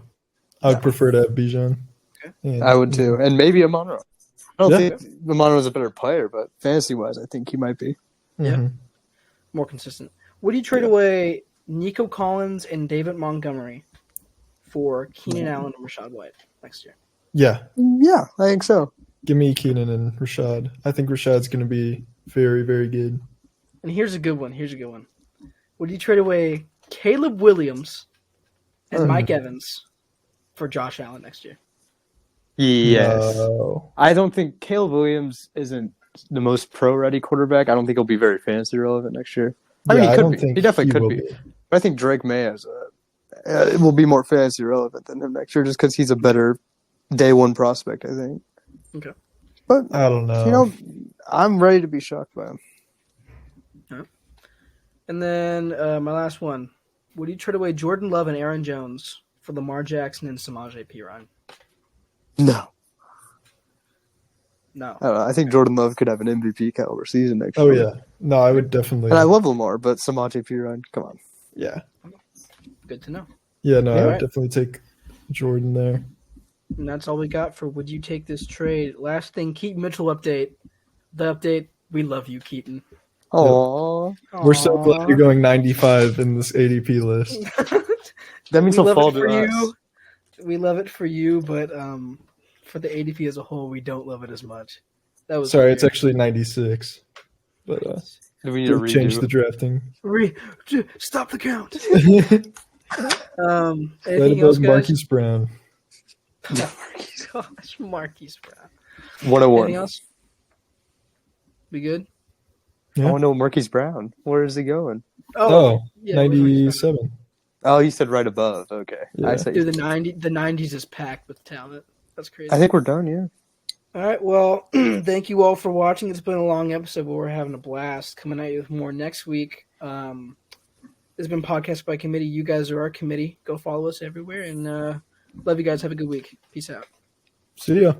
[SPEAKER 2] I would prefer to have Bijan.
[SPEAKER 1] Okay.
[SPEAKER 3] I would too. And maybe Amon-Ra. I don't think Amon-Ra's a better player, but fantasy-wise, I think he might be.
[SPEAKER 1] Yeah. Mm-hmm. More consistent. Would you trade away Nico Collins and David Montgomery for Keenan Allen and Rachaad White next year?
[SPEAKER 2] Yeah.
[SPEAKER 3] Yeah, I think so.
[SPEAKER 2] Give me Keenan and Rachaad. I think Rashad's going to be very, very good.
[SPEAKER 1] And here's a good one. Would you trade away Caleb Williams and Mike Evans for Josh Allen next year?
[SPEAKER 3] Yes.
[SPEAKER 2] No.
[SPEAKER 3] I don't think Caleb Williams isn't the most pro-ready quarterback. I don't think he'll be very fantasy relevant next year. I mean, he could be. He definitely could be. But I think Drake May will be more fantasy relevant than him next year just because he's a better day one prospect, I think.
[SPEAKER 1] Okay.
[SPEAKER 3] But
[SPEAKER 2] I don't know.
[SPEAKER 3] I'm ready to be shocked by him.
[SPEAKER 1] Right. And then my last one. Would you trade away Jordan Love and Aaron Jones for Lamar Jackson and Samaje Perine?
[SPEAKER 3] No.
[SPEAKER 1] No.
[SPEAKER 3] I don't know. I think Jordan Love could have an MVP caliber season next
[SPEAKER 2] year.
[SPEAKER 3] year.
[SPEAKER 2] Oh, yeah. No, I would definitely.
[SPEAKER 3] And I love Lamar, but Samaje Perine, come on.
[SPEAKER 2] Yeah.
[SPEAKER 1] Good to know.
[SPEAKER 2] Yeah, no, I would definitely take Jordan there.
[SPEAKER 1] And that's all we got for Would You Take This Trade? Last thing, Keaton Mitchell update. The update, we love you, Keaton.
[SPEAKER 3] Aww.
[SPEAKER 2] We're so glad you're going 95 in this ADP list.
[SPEAKER 3] That means he'll fall to us.
[SPEAKER 1] We love it for you, but for the ADP as a whole, we don't love it as much. That was
[SPEAKER 2] sorry,
[SPEAKER 1] weird.
[SPEAKER 2] It's actually 96. But
[SPEAKER 3] do we need to
[SPEAKER 2] change the drafting?
[SPEAKER 1] Stop the count.
[SPEAKER 2] Anything else, guys? Marquise Brown.
[SPEAKER 1] Gosh, Marquise Brown.
[SPEAKER 3] 101.
[SPEAKER 1] Anything else? We good?
[SPEAKER 3] Yeah. Oh no, Marquise Brown. Where is he going?
[SPEAKER 2] Oh, yeah, 97.
[SPEAKER 3] Oh, you said right above. Okay.
[SPEAKER 2] Yeah.
[SPEAKER 3] I said
[SPEAKER 1] Dude, the 90s is packed with talent. That's crazy.
[SPEAKER 3] I think we're done, yeah.
[SPEAKER 1] All right, well, thank you all for watching. It's been a long episode, but we're having a blast. Coming at you with more next week. This has been Podcast by Committee. You guys are our committee. Go follow us everywhere, and love you guys. Have a good week. Peace out.
[SPEAKER 2] See ya.